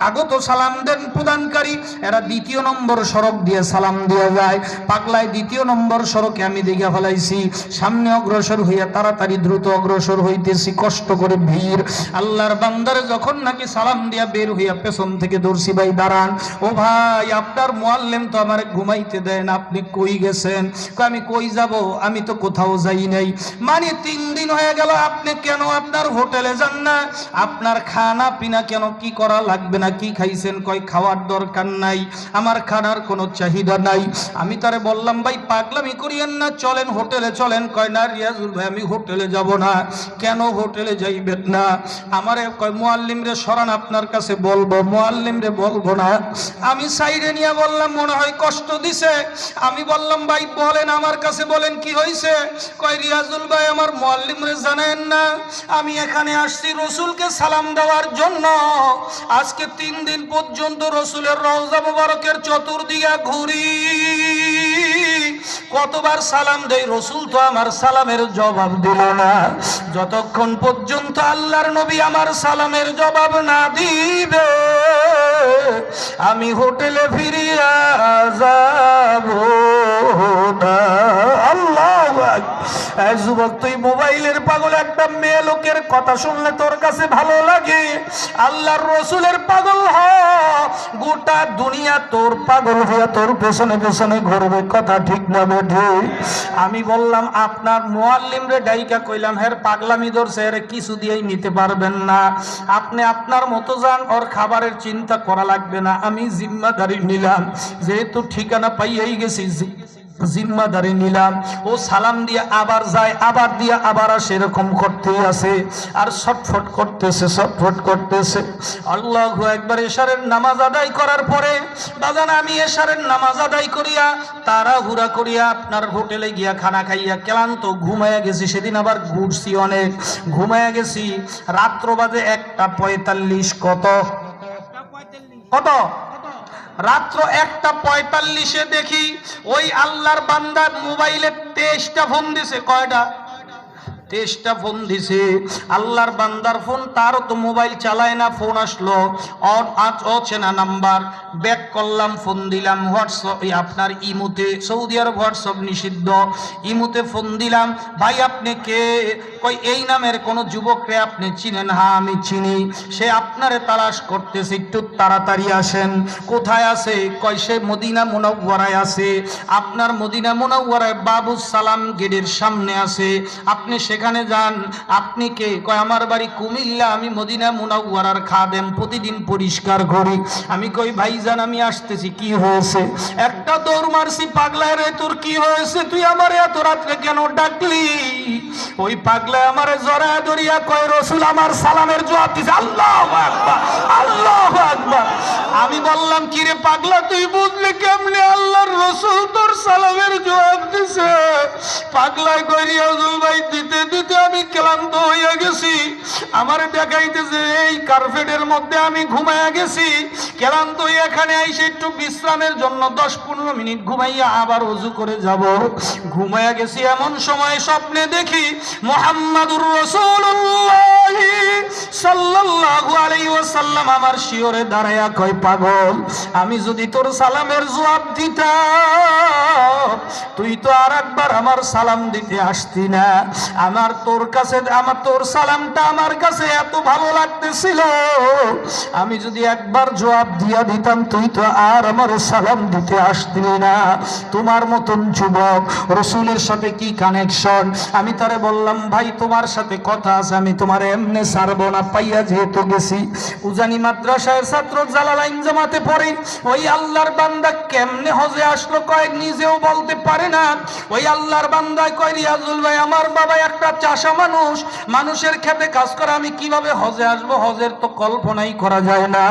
আগত সালাম দেন প্রদানকারী, এরা 2য় নম্বর সড়ক দিয়ে সালাম দেওয়া যায়। পাগলায় 2য় নম্বর সড়কে আমি দেখে ফেলাইছি, সামনে অগ্রসর হইয়া তাড়াতাড়ি দ্রুত অগ্রসর হইতেছি, কষ্ট করে ভিড়। আল্লাহর বান্দারে যখন নাকি সালাম দিয়া বের হইয়া পেছন থেকে দর্শি, ভাই দাঁড়ান, ও ভাই আপনার মুআল্লিম তো আমার ঘুমাইতে দেন, আপনি কই গেছেন? আমি কই যাব, আমি তো কোথাও যাই নাই। মানে 3 দিন হয়ে গেল, আপনি কেন আপনার হোটেলে যান না? আপনার খানা পিনা কেন কি করা লাগবে না কি খাইছেন? কয় খাওয়ার দরকার নাই, আমার খানার কোনো চাহিদা নাই। আমি তারে বললাম ভাই পাগলামি করিয়েন না, চলেন হোটেলে চলেন। কয় না রিয়াজুল ভাই আমি হোটেলে যাব না। কেন হোটেলে যাইবেন না? আমারে কয় মুআল্লিম রে সরান, আপনার কাছে বলবো। মুআল্লিম রে বলবো না। আমি সাইডে নিয়ে বললাম মনে হয় কষ্ট দিছে। আমি বললাম ভাই বলেন, আমার কাছে বলেন কি হয়েছে? কয় রিয়াজুল ভাই আমার মুআল্লিম রে জানেন না, আমি এখানে আসছি রসুলকে সালাম দেওয়ার জন্য। আজকে 3 দিন পর্যন্ত রসুলের রওজা মুবারকের চতুর্দিকে ঘুরি, কতবার সালাম দেই, রসুল তো আমার সালামের জবাব দিল না। যতক্ষণ পর্যন্ত আল্লাহর নবী আমার সালামের জবাব না দিবে আমি হোটেলে ফিরিয়া যাব না। আল্লাহু আকবার। যুবক তুই মোবাইলের পাগল, একটা মেয়ে লোকের কথা শুনলে তোর কাছে ভালো লাগে, আল্লাহর রসুলের পাগল হ, গোটা দুনিয়া তোর পাগল হইয়া তোর পেছনে পেছনে ঘুরবে। কথা ঠিক না বেঠে? আমি বললাম আপনার মুআল্লিম রে ডাইকা কইলাম হের পাগলামি ধরছে, এর কিছু দিয়েই নিতে পারবেন না, আপনি আপনার মতো যান, ওর খাবারের চিন্তা করা লাগবে না। আমি জিম্মাদারি নিলাম, যেহেতু ঠিকানা পাইয়াই গেছি জিম্মাদারি নিলাম। ও সালাম দিয়ে আবার যায়, আবার দিয়ে আবার আসে, এরকম করতেই আছে। আর ছটফট করতেছে, ছটফট করতেছে। আল্লাহু আকবার। এশারের নামাজ আদায় করার পরে বাজান আমি এশারের নামাজ আদায় করিয়া তাড়াহুড়া করিয়া আপনার হোটেলে গিয়া খানা খাইয়া ক্লান্ত ঘুমাইয়া গেছি। সেদিন আবার ঘুরছি অনেক, ঘুমাইয়া গেছি। রাত্র বাজে 1:45। কত কত? রাত্র 1:45 দেখি ওই আল্লাহর বান্দা মোবাইলে 23টা ফোন দিছে। কয়টা? 23টা ফোন দিছে। আল্লাহর বান্দার ফোন, তারও তো মোবাইল চালায় না। ফোন আসলো অচেনা নাম্বার, ব্যাক করলাম, ফোন দিলাম হোয়াটসঅ্যাপ, আপনার ইমুতে, সৌদি আরব হোয়াটসঅ্যাপ নিষিদ্ধ, ইমুতে ফোন দিলাম, ভাই আপনি কে? কই এই নামের কোন যুবকরে আপনি চিনেন? হ্যাঁ আমি চিনি, সে আপনারে তালাশ করতেছে, একটু তাড়াতাড়ি আসেন। কোথায় আছে? কয় সে মদিনা মুনাওয়ারায় আছে, আপনার মদিনা মুনাওয়ারায় বাবুস সালাম গেটের সামনে আছে, আপনি সেখানে যান। আপনি কে? কয় আমার বাড়ি কুমিল্লা, আমি মদিনা মুনাওয়ারার খাদেম, প্রতিদিন পরিষ্কার করি। আমি কই ভাইজান আমি আসতেছি, কি হয়েছে? একটা দৌড় মারছি, পাগলা রে তোর কি হয়েছে? তুই আমারে এত রাত্রে কেন ডাকলি? ওই পাগলা আমারে জড়ায় ধরিয়া কয় রসুল আমার সালামের জবাব দিছে। আল্লাহু আকবার, আল্লাহু আকবার। আমি বললাম কি রে পাগলা তুই বুঝলি কেমনে আল্লাহর রসুল তোর সালামের জবাব দিছে? পাগলায় কই রিয়াজুল ভাই দিতে দিতে আমি ক্লান্ত হইয়া গেছি, আমার দেখাইতেছে এই কার্পেটের মধ্যে আমি ঘুমাইয়া গেছি, ক্লান্ত হইয়া এখানে আইসে একটু বিশ্রামের জন্য 10-15 মিনিট ঘুমাইয়া আবার ওযু করে যাব। ঘুমাইয়া গেছি, এমন সময় স্বপ্নে দেখি মুহাম্মাদুর রাসূলুল্লাহ সাল্লাল্লাহু আলাইহি ওয়াসাল্লাম আমার শিয়রে দাঁড়ায়া কয় পাগল আমি যদি তোর সালামের জবাব দিতাম তুই তো আরেকবার আমার সালাম দিতে আসতি না। আমার তোর কাছে আমার তোর সালামটা আমার কাছে এত ভালো লাগতেছিল, আমি যদি একবার জবাব দিয়া দিতাম তুই তো আর আমার সালাম দিতে আসতি না। তোমার মতন যুবক রসুলের সাথে কি কানেকশন? আমি তারে বললাম ভাই তোমার সাথে কথা আছে, আমি তোমার এমনি ছাড়বো না, পাইয়া যেহেতু গেছি। উজানি মাদ্রাসায় ছাত্র, জালালাইন জামাতে পড়ে। ওই আল্লাহর বান্দা কেমনে হজে আসলো কয় নিজেও বলতে পারে না। ওই আল্লাহর বান্দায় কয় রিয়াজুল ভাই আমার বাবা একটা চাষা মানুষ, মানুষের খেতে কাজ করে, আমি কিভাবে হজে আসবো? হজের তো কল্পনাই করা যায় না।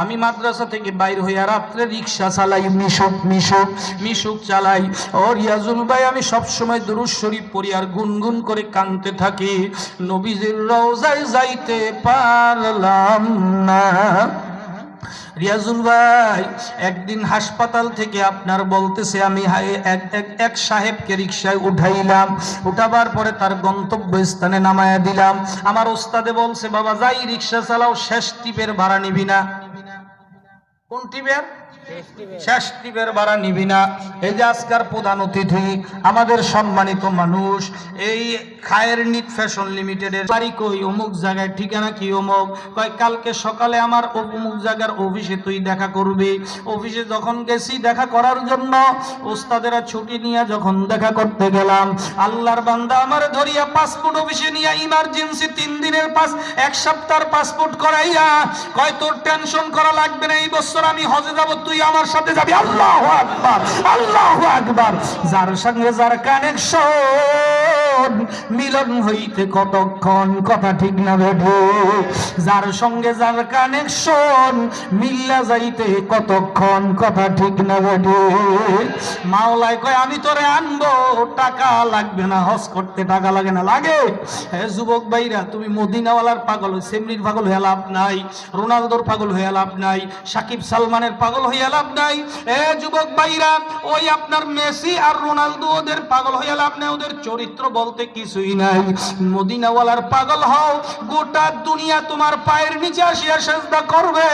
আমি মাদ্রাসা থেকে বাইর হইয়া রাত্রে রিক্সা চালাই, মিশুক চালাই। ও রিয়াজুল ভাই আমি সবসময় দুরূদ শরীফ পড়ি আর গুনগুন করে কাঁদতে থাকি, নবীজির রওজায় যাইতে পারলাম না। রিয়াজুল ভাই একদিন হাসপাতাল থেকে আপনার বলতেছে আমি এক সাহেবকে রিকশায় উঠাইলাম, উঠাবার পরে তার গন্তব্য স্থানে নামায়া দিলাম। আমার ওস্তাদে বলছে বাবা যাই রিকশা চালাও, শেষ টিপের ভাড়া নিবি না। কোন টিপের? শেষ টিপের ভাড়া নিবি না। এই যে আজকার প্রধান অতিথি আমাদের সম্মানিত মানুষ, এই খায়ের নিট ফ্যাশন লিমিটেডের বাড়ি কই, অমুক জায়গায়, ঠিকানা কি অমুক, কয় কালকে সকালে আমার অমুক জায়গার অফিসে তুই দেখা করবি। অফিসে যখন গেছি দেখা করার জন্য, ওস্তাদেরা ছুটি নিয়ে যখন দেখা করতে গেলাম, আল্লাহর বান্দা আমার ধরিয়া পাসপোর্ট অফিসে নিয়ে ইমার্জেন্সি 3 দিনের এক সপ্তাহের পাসপোর্ট করাইয়া কয় তোর টেনশন করা লাগবে না, এই বছর আমি হজে যাব, তুই আমার সাথে যাবি। আল্লাহু আকবার, আল্লাহু আকবার। যার সঙ্গে যার কানেকশন, মিলন হইতে কতক্ষণ, কথা ঠিক না বেঠে? যার সঙ্গে যার কানেকশন, মিল্লা যাইতে কতক্ষণ, কথা ঠিক না বেঠে? মাওলায় কয় আমি তোরে আনবো, টাকা লাগবে না, হজ করতে টাকা লাগে না। লাগে? হ্যাঁ যুবক ভাইরা, তুমি মদিনাওয়ালার পাগল, সেমরির পাগল হয়ে লাভ নাই, রোনালদোর পাগল হয়ে লাভ নাই, সাকিব সালমানের পাগল হয়ে লাভ নাই। এ যুবক ভাইরা, ওই আপনার মেসি আর রোনালদো ওদের পাগল হয়ে লাভ নাই, ওদের চরিত্র বলতে কিছুই নাই। মদিনাওয়ালার পাগল হও, গোটা দুনিয়া তোমার পায়ের নিচে আসিয়া সেজদা করবে।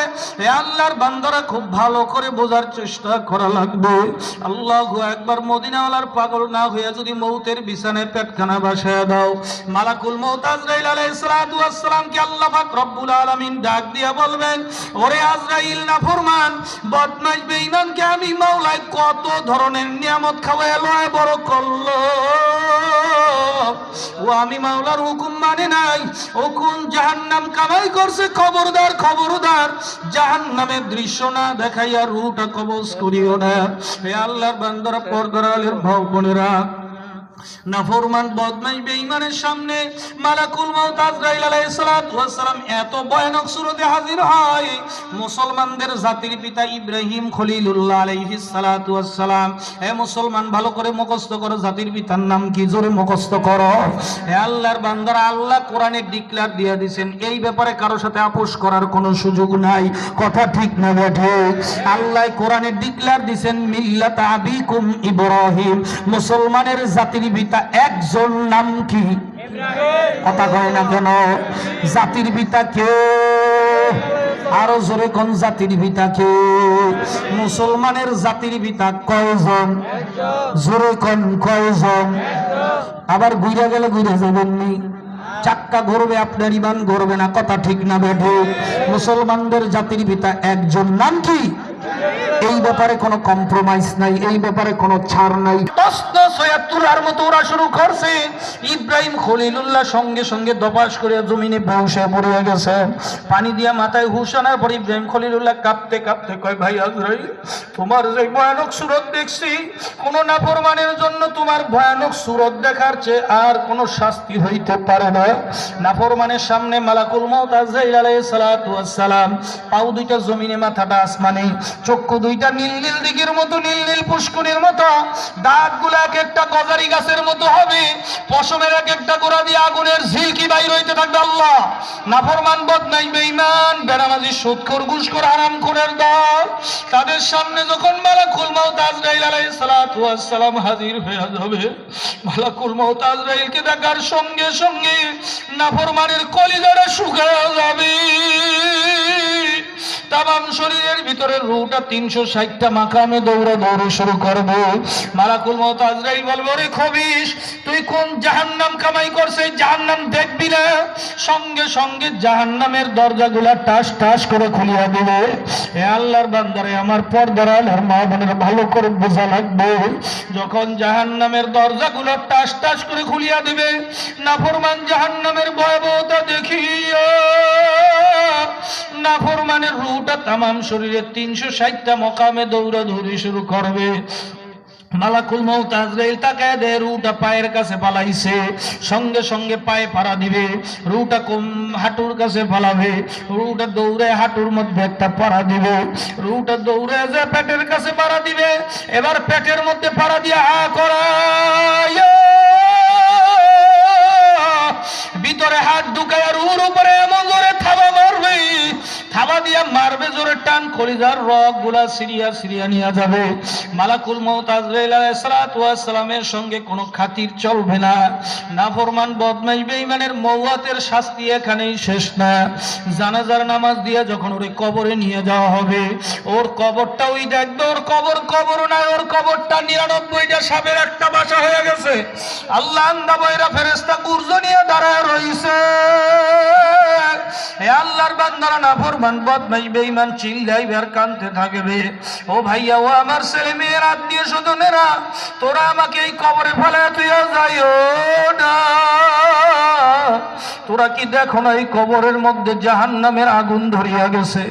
এ আল্লাহর বান্দারা খুব ভালো করে বোঝার চেষ্টা করা লাগবে। আল্লাহু আকবার। মদিনাওয়ালার পাগল না হইয়া যদি মৌতের বিছানায় পেটখানা বসায় দাও, মালাকুল মউত আজরাইল আলাইহিস সালাতু ওয়াস সালামকে আল্লাহ পাক রব্বুল আলামিন ডাক দিয়া বলবেন, ওরে আজরাইল নাফরমান বদমাশ বেঈমানকে আমি মাওলায় কত ধরনের নিয়ামত খাওয়ায় লয় বড় করলো, ও আমি মাওলার হুকুম মানে নাই, ও কোন জাহান্নাম কামাই করছে। খবরদার, খবরদার, জাহান্নামের দৃশ্য না দেখাইয়া রুটা কবজ করিও না। হে আল্লাহর বান্দারা, পর্দার আলের ভাই বোনেরা, নাফরমান বদমাশ বেঈমানের সামনে মালাকুল মউত আজরাইল আলাইহিস সালাতু ওয়াস সালাম এত ভয়ানক সুরতে হাজির হয়। মুসলমানদের জাতির পিতা ইব্রাহিম খলিলুল্লাহ আলাইহিস সালাতু ওয়াস সালাম। হে মুসলমান, ভালো করে মুখস্থ করো, জাতির পিতার নাম কি? জোরে মুখস্থ করো। হে আল্লাহর বান্দারা, আল্লাহ কোরআনে ডিক্লেয়ার দিয়ে দিবেন, এই ব্যাপারে কারো সাথে আপোষ করার কোনো সুযোগ নাই, কথা ঠিক না বেঠে? আল্লাহ কোরআনে ডিক্লেয়ার দিবেন, মিল্লাত আবিকুম ইব্রাহিম, মুসলমানের জাতির পিতা একজন, নাম কি? কথা কয় না কেন? জাতির পিতা কে? আরো জোরে কোন? জাতির পিতা কে? মুসলমানের জাতির পিতা কয়জন? জোরে কোন, কয়জন? আবার ঘুরে গেলে ঘুরে যাবেননি, চাক্কা ঘুরবে, আপনার ইমান ঘুরবে না, কথা ঠিক না বেঠে? মুসলমানদের জাতির পিতা একজন, নাম কি? এই ব্যাপারে কোনো কম্প্রোমাইজ নাই, এই ব্যাপারে কোনো ছাড় নাই। তুলার মতো ওরা শুরু করছে। ইব্রাহিম খলিলুল্লাহ সঙ্গে সঙ্গে দপাস করে জমিনে বসে পড়ে গেছে, পানি দিয়া মাথায় হুশ আনার পর ইব্রাহিম খলিলুল্লাহ কাঁপতে কাঁপতে কয়, ভাই আজরাইল, তোমার যে ভয়ানক সুরত দেখছি, কোন নাফরমানের জন্য তোমার ভয়ানক সুরত দেখার চেয়ে আর কোন শাস্তি হইতে পারে না। নাফরমানের সামনে মালাকুল মউত আজরাইল আলাইহিস সালাতু ওয়াস সালাম, পাও দুইটা জমিনে, মাথাটা আসমানে, চক্ষু দুইটা নীল নীল দিঘির মতো, নীল নীল পুষ্করির মতো, দাঁতগুলো এক একটা গজারি গাছের মতো হবে, পশমের এক একটা গোড়া দিয়ে আগুনের ঝিলকি বাইর হইতে থাকবে। আল্লাহ, নাফরমান বদমাশ বেঈমান বেনামাজি সুদখোর ঘুষখোর হারামখোরের দল, তাদের সামনে যখন মালাকুল মউত আজরাইল আলাইহিস সালাতু ওয়াস সালাম হাজির হয়ে যাবে, মালাকুল মউত আজরাইলকে দেখার সঙ্গে সঙ্গে নাফরমানের কলিজাটা শুকিয়ে যাবে, তামাম শরীরের ভিতরে রূহটা 360টা মাকামে দৌড়ে দৌড়ে শুরু করবে। মালাকুল মউত আজরাইল বলবে, ওরে খবিশ, তুই কোন জাহান্নাম কামাই করছে, জাহান্নাম দেখবি না? সঙ্গে সঙ্গে জাহান্নামের দরজাগুলা টাস টাস করে খুলিয়া দিবে। হে আল্লাহর বান্দারে, আমার পর্দার আলের মা বোনের ভালো করে বোঝা লাগবে, যখন জাহান্নামের দরজাগুলো টাস টাস করে খুলিয়া দিবে, নাফরমান জাহান্নামের ভয়াবহতা দেখিয়া নাফরমানের রূহটা তামাম শরীরে 360টা মকামে দৌড়াদৌড়ি শুরু করবে। মালাকুল মউত আজরাইল তাকায় দে, রূহটা পায়ের কাছে পালাইছে, সঙ্গে সঙ্গে পায়ে পাড়া দিবে, রূহটা হাঁটুর কাছে পালাবে, রূহটা দৌড়ে হাঁটুর মধ্যে একটা পাড়া দিবে, রূহটা দৌড়ে যে পেটের কাছে পাড়া দিবে, এবার পেটের মধ্যে পাড়া দিয়ে হা করায় ভিতরে হাত ঢুকায় রুর উপরে এমন জোরে থাবা মারবে, থাবা দিয়ে দিয়া মারবে জোরে টান, কলিজার রগ গুলা সিরিয়া সিরিয়া নিয়ে যাবে। মালাকুল মউত আজরাইল আলাইহিস সালাতু ওয়াস সালামের সঙ্গে কোনো খাতির চলবে না। নাফরমান বদমাইশ বেঈমানের মওয়াতের শাস্তি এখানেই শেষ না। জানাজার নামাজ দিয়ে যখন ওরে কবরে নিয়ে যাওয়া হবে, ওর কবরটা ওই দেখবে, ওর কবর না, ওর কবরটা 99টা সাপের একটা বাসা হয়ে গেছে। আল্লাহ আন্দা বয়রা ফেরেশতা গুর্জ নিয়ে দাঁড়ায় রইছে। হে আল্লাহর বান্দারা, নাফরমান বদমাইশ বেঈমান চিল্লাইবে আর কাঁদতে থাকবে, ও ভাইয়া, ও আমার ছেলে মেয়ের আত্মীয় স্বজনেরা, তোরা আমাকে এই কবরে ফেলায় তুইও যাইও না। তোরা কি দেখো না এই কবরের মধ্যে জাহান্নামের আগুন ধরিয়া গেছে?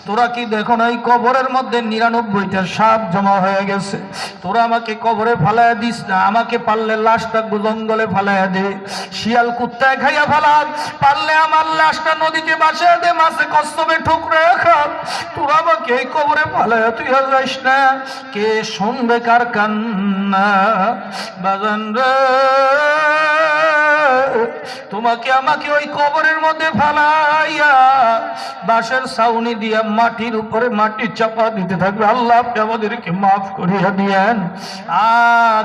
তোরা কি দেখো না এই কবরের মধ্যে 99টা সাপ জমা হয়ে গেছে? তোরা আমাকে কবরে ফালাইয়া দিস না, আমাকে পারলে লাশটা জঙ্গলে ফালাইয়া দে, শিয়াল কুত্তায় খাইয়া ফেলাম, পারলে আমার লাশটা নদীতে ভাসিয়ে দে, মাছে কচ্ছপে ঠুকরে খা, তোরা আমাকে এই কবরে ফালাইয়া তুই যাইস না। কে শুনবে কার কান্না? বাজান রে, তোমাকে আমাকে ওই কবরের মধ্যে ফালাইয়া বাঁশের ছাউনি দিয়া মাটির উপরে মাটি চাপা দিতে থাকবে। আল্লাহ আপনি আমাদেরকে মাফ করিয়া দিয়েন।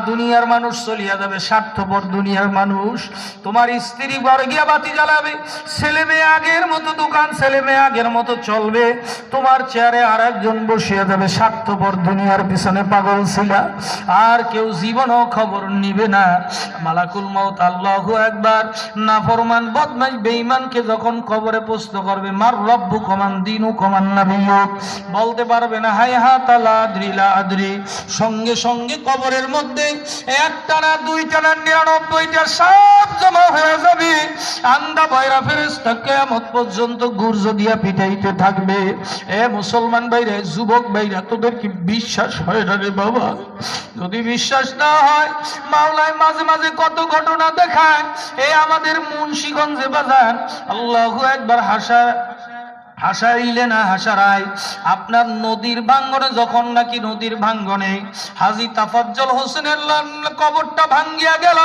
দুনিয়ার মানুষ চলিয়া যাবে, স্বার্থপর দুনিয়ার মানুষ। তোমার স্ত্রী ঘরে গিয়া বাতি জ্বালাবে, ছেলে মেয়ে আগের মতো দোকান, ছেলে মেয়ে আগের মতো চলবে, তোমার চেয়ারে আর একজন বসিয়া যাবে। স্বার্থপর দুনিয়ার পিছনে পাগল ছিলা, আর কেউ জীবনও খবর নিবে না। মালাকুল মউত আল্লাহু আকবার নাফরমান বদমাইশ বেঈমানকে যখন কবরে প্রশ্ন করবে, মার রব্বু কমান দিনু কমান নাবিয়্যুক, বলতে পারবে না, হায় হাতা লা আদরি লা আদরি। সঙ্গে সঙ্গে কবরের মধ্যে একটা না, দুইটা না, 99টা সাপ জমা হয়ে যাবে। আন্দা বয়রা ফেরেশতা কিয়ামত পর্যন্ত গুর্জ দিয়া পিটাইতে থাকবে। এ মুসলমান ভাইরা, যুবক ভাইরা, তোদের কি বিশ্বাস হয় না রে বাবা? যদি বিশ্বাস না হয়, মাওলায় মাঝে মাঝে কত ঘটনা দেখায়। এই আমাদের মুন্সিগঞ্জে বাজার, আল্লাহু আকবার, হাসাইলে না হাসারায়, আপনার নদীর ভাঙ্গনে, যখন নাকি নদীর ভাঙ্গনে হাজী তাফাজ্জল হোসেনের কবরটা ভাঙ্গিয়া গেল,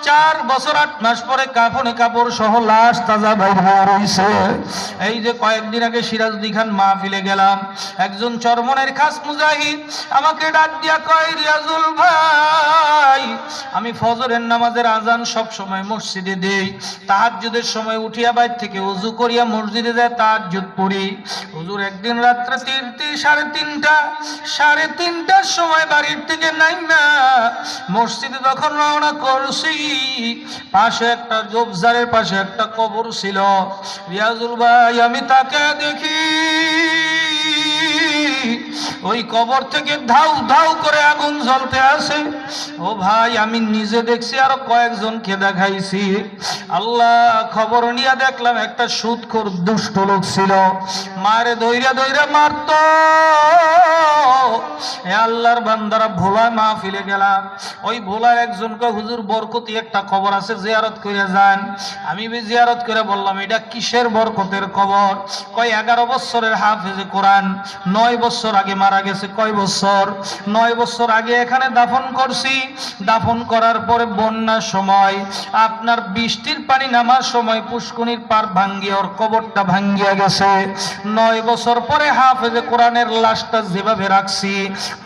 4 বছর 8 মাস পরে কাফনে কাপড় সহ লাশ তাজা বাইর হয়ে রইছে। এই যে কয়েকদিন আগে সিরাজউদ্দিন খান মাহফিলে গেলাম, একজন চরমনের খাস মুজাহিদ আমাকে ডাক দিয়া কয়, রিয়াজুল ভাই, আমি ফজরের নামাজের আজান সব সময় মসজিদে দেই, তাহাজ্জুদের সময় উঠিয়া বাইর থেকে ওযু করিয়া মসজিদে যায় তাহাজ্জুদ পড়ি। হুজুর একদিন রাত্রে 3:30টার সময় বাড়ির থেকে নাইমা মসজিদে যখন রওনা করছি, পাশে একটা জোবজারের পাশে একটা কবর ছিল। রিয়াজুল ভাই, আমি তাকে দেখি ওই কবর থেকে ধাউ ধাউ করে আগুন জ্বলতে আসে। ও ভাই, আমি নিজে দেখছি, আরো কয়েকজনকে দেখাইছি। আল্লাহ, খবর নিয়ে দেখলাম একটা সুদখোর দুষ্ট লোক ছিল, মারে দইরা দইরা মারত। হে আল্লাহর বান্দারা, ভোলায় মাহফিলে গেলাম, ওই ভোলায় একজনকে, হুজুর বরকতি একটা কবর আছে, জিয়ারত করে যান। আমি জিয়ারত করে বললাম, এটা কিসের বরকতের কবর? কয় 11 বছরের হাফেজে কোরআন, 9 বছর আগে মারা গেছে। কয় বছর? 9 বছর আগে এখানে দাফন করছি। দাফন করার পরে বন্যার সময়, আপনার বৃষ্টির পানি নামার সময় পুষ্কনির পার ভাঙ্গিয়ে ওর কবরটা ভাঙ্গিয়া গেছে। 9 বছর পরে হাফেজে কোরআনের লাশটা যেভাবে রাখছি,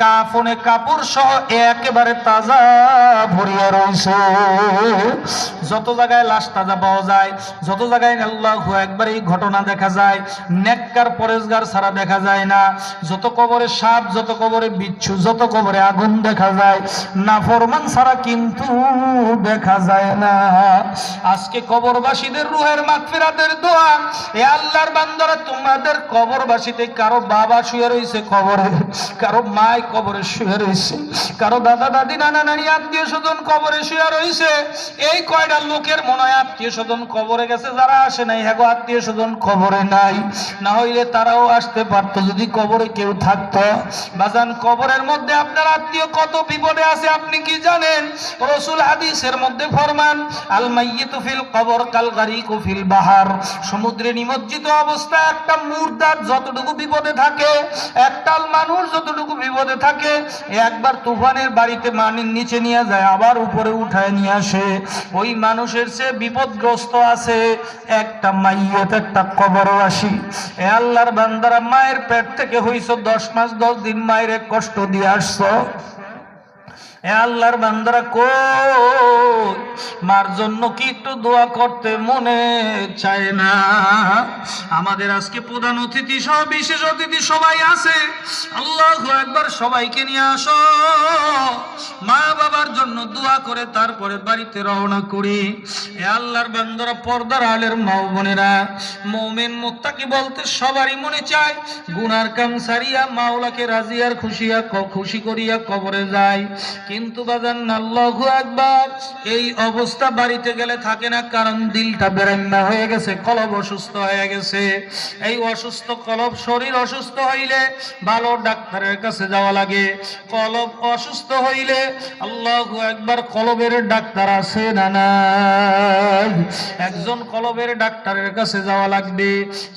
কাফনে কাপড় সহ একেবারে তাজা ভরিয়া রয়েছে। যত জায়গায় লাশ তাজা পাওয়া যায়, যত জায়গায় আল্লাহু আকবার এই ঘটনা দেখা যায়, নেককার পরেজগার ছাড়া দেখা যায় না। যত কবরে সাপ, যত কবরে বিচ্ছু, যত কবরে আগুন দেখা যায়, নাফরমান ছাড়া কিন্তু দেখা যায় না। আজকে কবরবাসীদের রুহের মাগফিরাতের দোয়া। এ আল্লাহর বান্দারা, তোমাদের কবরবাসীতে কারো বাবা শুয়ে রয়েছে কবরে, কারো মাই কবরে শুয়ে রয়েছে, কারো দাদা দাদি নানা নানি আত্মীয় স্বজন কবরে শুয়ে রয়েছে। এই কয়টা লোকের মনে হয় আত্মীয় স্বজন কবরে গেছে, যারা আসে নাই, হ্যাঁ আত্মীয় স্বজন কবরে নাই। না হইলে তারাও আসতে পারতো যদি কবরে কেউ থাকতো। বাজান কবরের মধ্যে আপনার আত্মীয় কত বিপদে আছে আপনি কি জানেন? রাসূল হাদিসের মধ্যে ফরমান, আল মাইয়িতু ফিল কবর কাল গারিকু ফিল বাহার। সমুদ্রে নিমজ্জিত অবস্থায় একটা মুর্দার যতটুকু বিপদে থাকে, একটা মানুষ যতটুকু বিপদে থাকে, একবার তুফানের বাড়িতে পানির নিচে নিয়ে যায়, আবার উপরে উঠায় নিয়ে আসে, ওই মানুষের চেয়ে বিপদগ্রস্ত আছে একটা মাইয়িত, একটা কবরবাসী। এ আল্লাহর বান্দারা, মায়ের পেট থেকে হইছো 10 মাস 10 দিন, মায়ের কষ্ট দিয়ে আসছো। এ আল্লাহর বান্দারা, কই মার জন্য কি একটু দোয়া করতে মনে চায় না? আমাদের আজকে প্রধান অতিথি সহ বিশেষ অতিথি সবাই আছে, আল্লাহু আকবার, সবাইকে নিয়ে আসো, মা বাবার জন্য দোয়া করে তারপরে বাড়িতে রওনা করি। এ আল্লাহর বান্দারা, পর্দার আলের মা বোনেরা, মুমিন মুত্তাকি বলতে সবারই মনে চায় গুনার কাম সারিয়া মাওলাকে রাজিয়ার খুশি করিয়া কবরে যায়। কিন্তু বাজান, আল্লাহু আকবার, এই অবস্থা বাড়িতে গেলে থাকে না, কারণ দিলটা বেরান্না হয়ে গেছে, কলব অসুস্থ হয়ে গেছে। এই অসুস্থ কলব, শরীর অসুস্থ হইলে ভালো ডাক্তারের কাছে যাওয়া লাগে। কলব অসুস্থ হইলে আল্লাহু আকবার, কলবের ডাক্তার আছে না নাই? একজন কলবের ডাক্তারের কাছে যাওয়া লাগবে।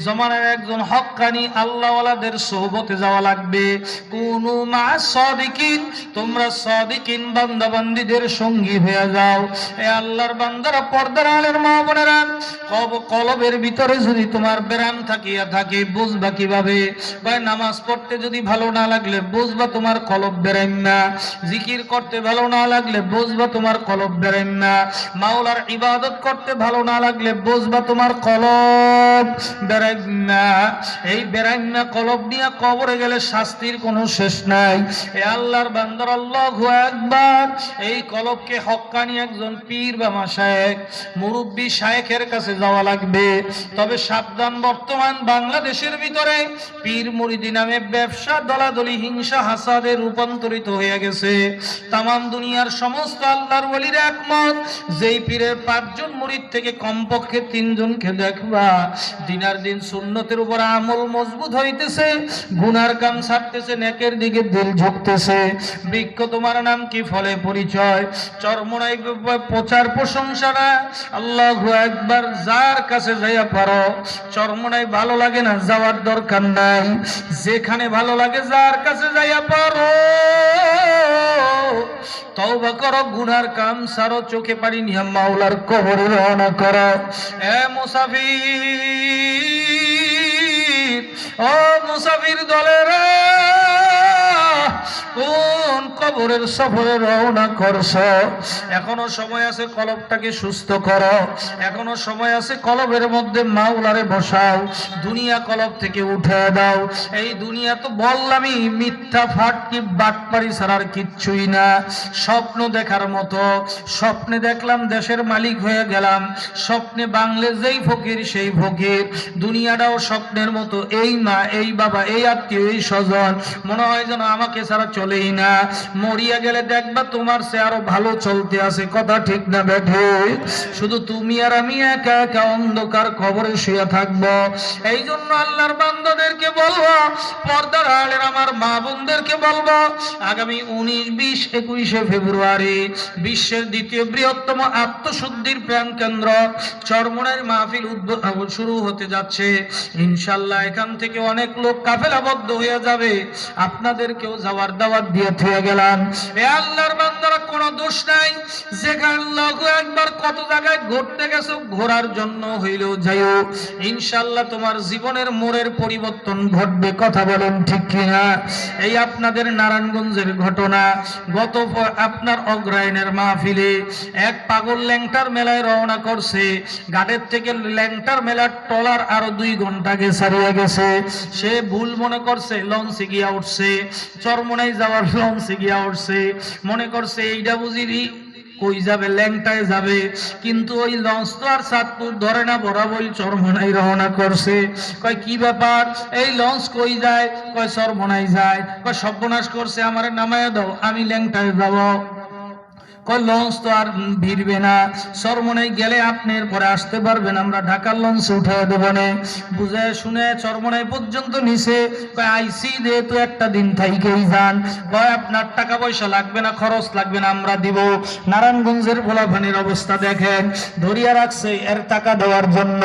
জমানার একজন হক্কানি আল্লাহওয়ালাদের সোহবতে যাওয়া লাগবে। কুনু মা সাদিকিন, তোমরা সাদিকিন বান্দাবান্দীদের সঙ্গী হয়ে যাও। এ আল্লাহর বান্দারা, পর্দার আলের মা বোনেরা, কলবের ভিতরে যদি তোমার বেরাম থাকিয়া থাকে, বুঝবা কিভাবে? ভাই, নামাজ পড়তে যদি ভালো না লাগলে বুঝবা তোমার কলব বেরাম না। জিকির করতে ভালো না লাগলে বুঝবা তোমার কলব বেরাম না। মাওলার ইবাদত করতে ভালো না লাগলে বুঝবা তোমার কলব বেরাম না। এই বেরাম না কলব নিয়ে কবরে গেলে শাস্তির কোনো শেষ নাই। এ আল্লাহর বান্দার, আল্লাহু আকবার, এই কলবকে হক্কানি একজন পীর বা মাশায়েখ, মুরব্বী শায়েখের কাছে যাওয়া লাগবে। তবে সাবধান, বর্তমান বাংলাদেশের ভিতরে পীর মুরিদি নামে ব্যবসা, দলাদলি, হিংসা, হাসাদে রূপান্তরিত হয়ে গেছে। তামাম দুনিয়ার সমস্ত আল্লাহর ওলির একমত, যেই পীরের 5 জন মুরিদ থেকে কমপক্ষে 3 জনকে দেখবা দিনার দিন সুন্নতের উপর আমল মজবুত হইতেছে, গুনার কাম ছাড়তেছে, নেকের দিকে দিল ঝুঁকতেছে। বৃক্ষ তোমার নাম কি, ফলে পরিচয়, চরমোনাই প্রচার প্রশংসা না। আল্লাহু আকবার, যার কাছে যাইয়া পারো। চরমোনাই ভালো লাগে না, যাওয়ার দরকার নাই। যেখানে ভালো লাগে যার কাছে যাইয়া পারো, তওবা করো, গুনার কাম সারো, চোখে পানি নিয়ে মাওলার কবরে রওনা করো। এ মুসাফির, ও মুসাফির দলেরা, কোন কবরের সফরে রওনা করছো? এখনো সময় আছে, কলবটাকে সুস্থ করো। এখনো সময় আছে, কলবের মধ্যে মাওলারে বসাও। দুনিয়া কলব থেকে উঠে দাও। এই দুনিয়া তো বললামই মিথ্যা, ফাটকি, বাটপারি ছাড়ার কিচ্ছুই না। স্বপ্ন দেখার মতো। স্বপ্নে দেখলাম দেশের মালিক হয়ে গেলাম, স্বপ্নে বাংলে যেই ফকির সেই ফকির। দুনিয়াটাও স্বপ্নের মতো। এই মা, এই বাবা, এই আত্মীয়, এই স্বজন, মনে হয় যেন আমাকে ছাড়া চলেই না। মরিয়া গেলে দেখবা তোমার সে আরো ভালো চলতে আছে। কথা ঠিক না বেঠে? শুধু তুমি আর আমি একা একা অন্ধকার কবরে শুয়ে থাকবো। এই জন্য আল্লাহর বান্দাদেরকে বলবো, পর্দার আলের আমার মা বোনদেরকে বলবো, আগামী 19, 20, 21 ফেব্রুয়ারি বিশ্বের দ্বিতীয় বৃহত্তম আত্মশুদ্ধির প্রাণ কেন্দ্র চরমোনাইর মাহফিল শুরু হতে যাচ্ছে। ইনশাআল্লাহ এখান থেকে অনেক লোক কাফেলাবদ্ধ হয়ে যাবে। আপনাদেরকেও যাওয়ার দাওয়াত দিয়ে থুয়ে গেলাম। এ আল্লাহর বান্দারা, কোনো দোষ নাই। যেখানে আল্লাহু আকবার, কত জায়গায় ঘুরতে গেছো, ঘোরার জন্য হইলেও যাইও। ইনশাআল্লাহ তোমার জীবনের মোড়ের পরিবর্তন ঘটবে। কথা বলেন ঠিক কিনা? এই আপনাদের নারায়ণগঞ্জের ঘটনা। গত আপনার অগ্রায়ণের মাহফিলে এক পাগল ল্যাংটার মেলায় রওনা করছে। ঘাটের থেকে ল্যাংটার মেলার ট্রলার আরো 2 ঘন্টা আগে ছাড়িয়ে গেছে। সে ভুল মনে করছে লঞ্চে গিয়া উঠছে, চরমোনাই যাওয়ার লঞ্চে গিয়া উঠছে। মনে করছে এইটা বুঝি কই যাবে, ল্যাংটায় যাবে। কিন্তু ওই লঞ্চ তো আর চাঁদপুর ধরে না, বরাবর চরমোনাই রওনা করছে। কয় কি ব্যাপার, এই লঞ্চ কই যায়? কয় চরমোনাই যায়। কয় সর্বনাশ করছে, আমারে নামায়া দাও, আমি ল্যাংটায় যাব। কয় লঞ্চ তো আর ভিড়বে না, চরমনাই গেলে আপনি পরে আসতে পারবেন, আমরা ঢাকার লঞ্চে উঠে দেবো না। বুঝে শুনে চরমনাই পর্যন্ত নিছে। কয় আইসি যেহেতু একটা দিন থাইকেই যান, কয় আপনার টাকা পয়সা লাগবে না, খরচ লাগবে না, আমরা দিব। নারায়ণগঞ্জের ভোলাভানির অবস্থা দেখেন, ধরিয়া রাখছে এর টাকা দেওয়ার জন্য।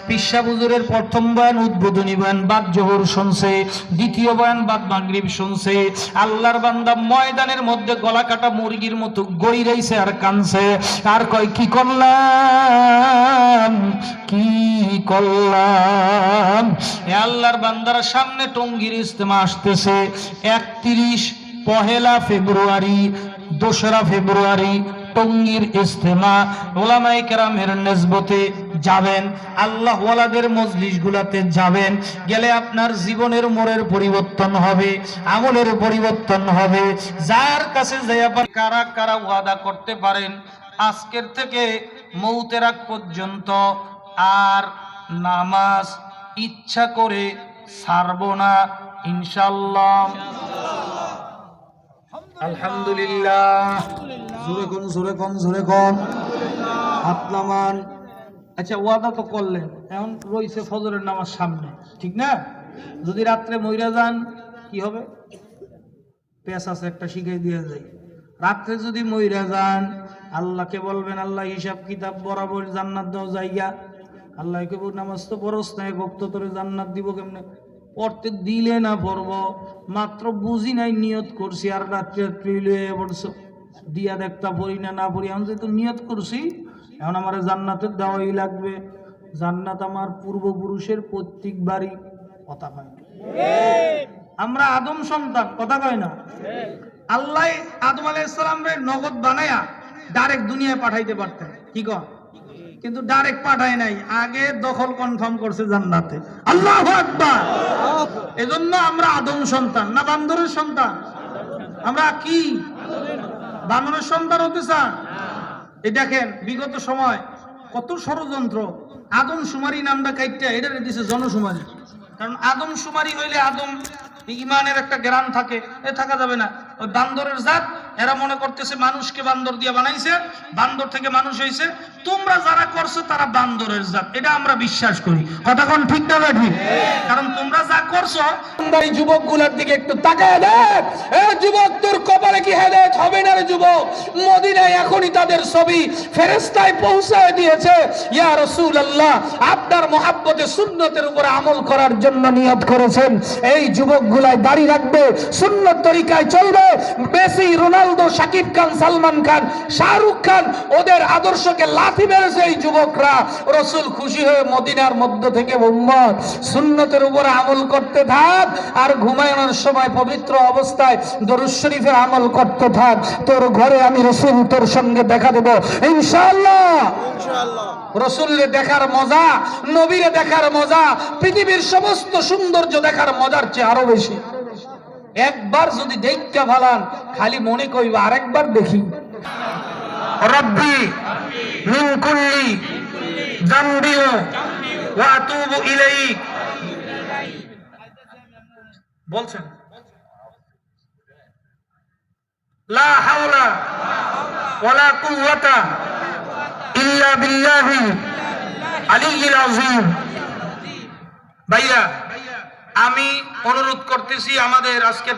পিসা হুজুরের প্রথম বয়ান উদ্বোধনী বয়ান বাদ জোহর শুনছে, দ্বিতীয় বয়ান বাদ মাগরিব শুনছে। আল্লাহর বান্দা ময়দানের মধ্যে গলা কাটা মুরগির মতো গইরাইছে আর কানছে, আর কয় কি করলাম, কি করলাম। আল্লাহর বান্দার সামনে টঙ্গীর ইজতেমা আসতেছে 31 পহেলা ফেব্রুয়ারি, 2রা ফেব্রুয়ারি টঙ্গীর ইজতেমা। ওলামায়ে কেরামের নেসবতে যাবেন, আল্লাহ ওয়ালাদের মজলিস গুলাতে যাবেন, গেলে আপনার জীবনের মোড়ের পরিবর্তন হবে, আমলের পরিবর্তন হবে। যার কাছে যাইয়া কারা কারা ওয়াদা করতে পারেন আজকের থেকে মৌতের আগ পর্যন্ত আর নামাজ ইচ্ছা করে ছাড়ব না ইনশাআল্লাহ? আলহামদুলিল্লাহ। জোরে কোন, জোরে কোন, জোরে কোন, হাত নামান। আচ্ছা ওয়াদা তো করলেন, এখন রইছে ফজরের নামাজ সামনে, ঠিক না? যদি রাত্রে মইরা যান কি হবে? পেশ আছে একটা শিখাই দিয়ে যায়, রাত্রে যদি মইরা যান আল্লাহকে বলবেন আল্লাহ হিসাব কিতাব বরাবর জান্নাত দাও জায়গা। আল্লাহ কেব নামাজ তো পড়স না, এক ওয়াক্ত তোরে জান্নাত দিব কেমনে? পড়তে দিলে না পড়ব, মাত্র বুঝি নাই নিয়ত করছি আর রাত্রে পড়ছো দিয়া দেখতা পড়ি না, না পড়ি। আমি যেহেতু নিয়ত করছি এখন আমার জান্নাতের দেওয়াই লাগবে। জান্নাত আমার পূর্বপুরুষের পৈতৃক বাড়ি, কথা কয় না। আমরা আদম সন্তান, কথা কয় না। আল্লাহ আদম আলাইহিস সালামরে নগদ বানায়া ডাইরেক্ট দুনিয়ায় পাঠাইতে পারতেন, কি কন? কিন্তু ডাইরেক্ট পাঠায় নাই, আগে দখল কনফার্ম করছে জান্নাতে। আল্লাহু আকবার। এজন্য আমরা আদম সন্তান না বান্দরের সন্তান? আমরা কি বান্দরের সন্তান হতে চান? এই দেখেন বিগত সময় কত ষড়যন্ত্র। আদম সুমারি নামটা কাইটটা এটা দিছে জনশুমারি। কারণ আদম সুমারি হইলে আদম ইমানের একটা জ্ঞান থাকে, এ থাকা যাবে না। ওই বান্দরের জাত, এরা মনে করতেছে মানুষকে বান্দর দিয়ে বানাইছে, বান্দর থেকে মানুষ হয়েছে। তোমরা যারা করছো তারা বান্দরের জাত, এটা আমরা বিশ্বাস করি। কথা কোন ঠিক না ঠিক? কারণ তোমরা যা করছো, এই যুবকগুলোর দিকে একটু তাকায় দেখ। এ যুবক, তোর কপালে কি হেদায়েত হবে না রে যুবক? মদিনায় এখনই তাদের ছবি ফেরেশতায় পৌঁছায় দিয়েছে। ইয়া রাসূলুল্লাহ, আপনার মহব্বতে সুন্নতের উপর আমল করার জন্য নিয়ত করেছেন। এই যুবকগুলাই দাড়ি রাখবে, সুন্নত তরিকায় চলবে। মেসি, রোনালদো, শাকিব খান, সালমান খান, শাহরুখ খান, ওদের আদর্শকে লাথি মেরেছে এই যুবকরা। রাসূল খুশি হয়ে মদিনার মধ্য থেকে উম্মত সুন্নতের উপর আমল করতে থাক, আর ঘুমানোর সময় পবিত্র অবস্থায় দরুদ শরীফের আমল করতে থাক। তোর ঘরে আমি রাসূল তোর সঙ্গে দেখা দেব ইনশাআল্লাহ। ইনশাআল্লাহ। রাসূলকে দেখার মজা, নবীরে দেখার মজা, পৃথিবীর সমস্ত সৌন্দর্য দেখার মজার চেয়ে আরো বেশি। একবার যদি দেখা ভালান, খালি মনে কইবা আরেকবার দেখি। রব্বি মিন কুল্লি যামবি ওয়া আতুবু ইলাইক বলছেন। লা হাওলা ওয়ালা কুওয়াতা ইল্লা বিল্লাহি আলিয়্যিল আযীম। ভাইয়া, আমি অনুরোধ করতেছি আমাদের আজকে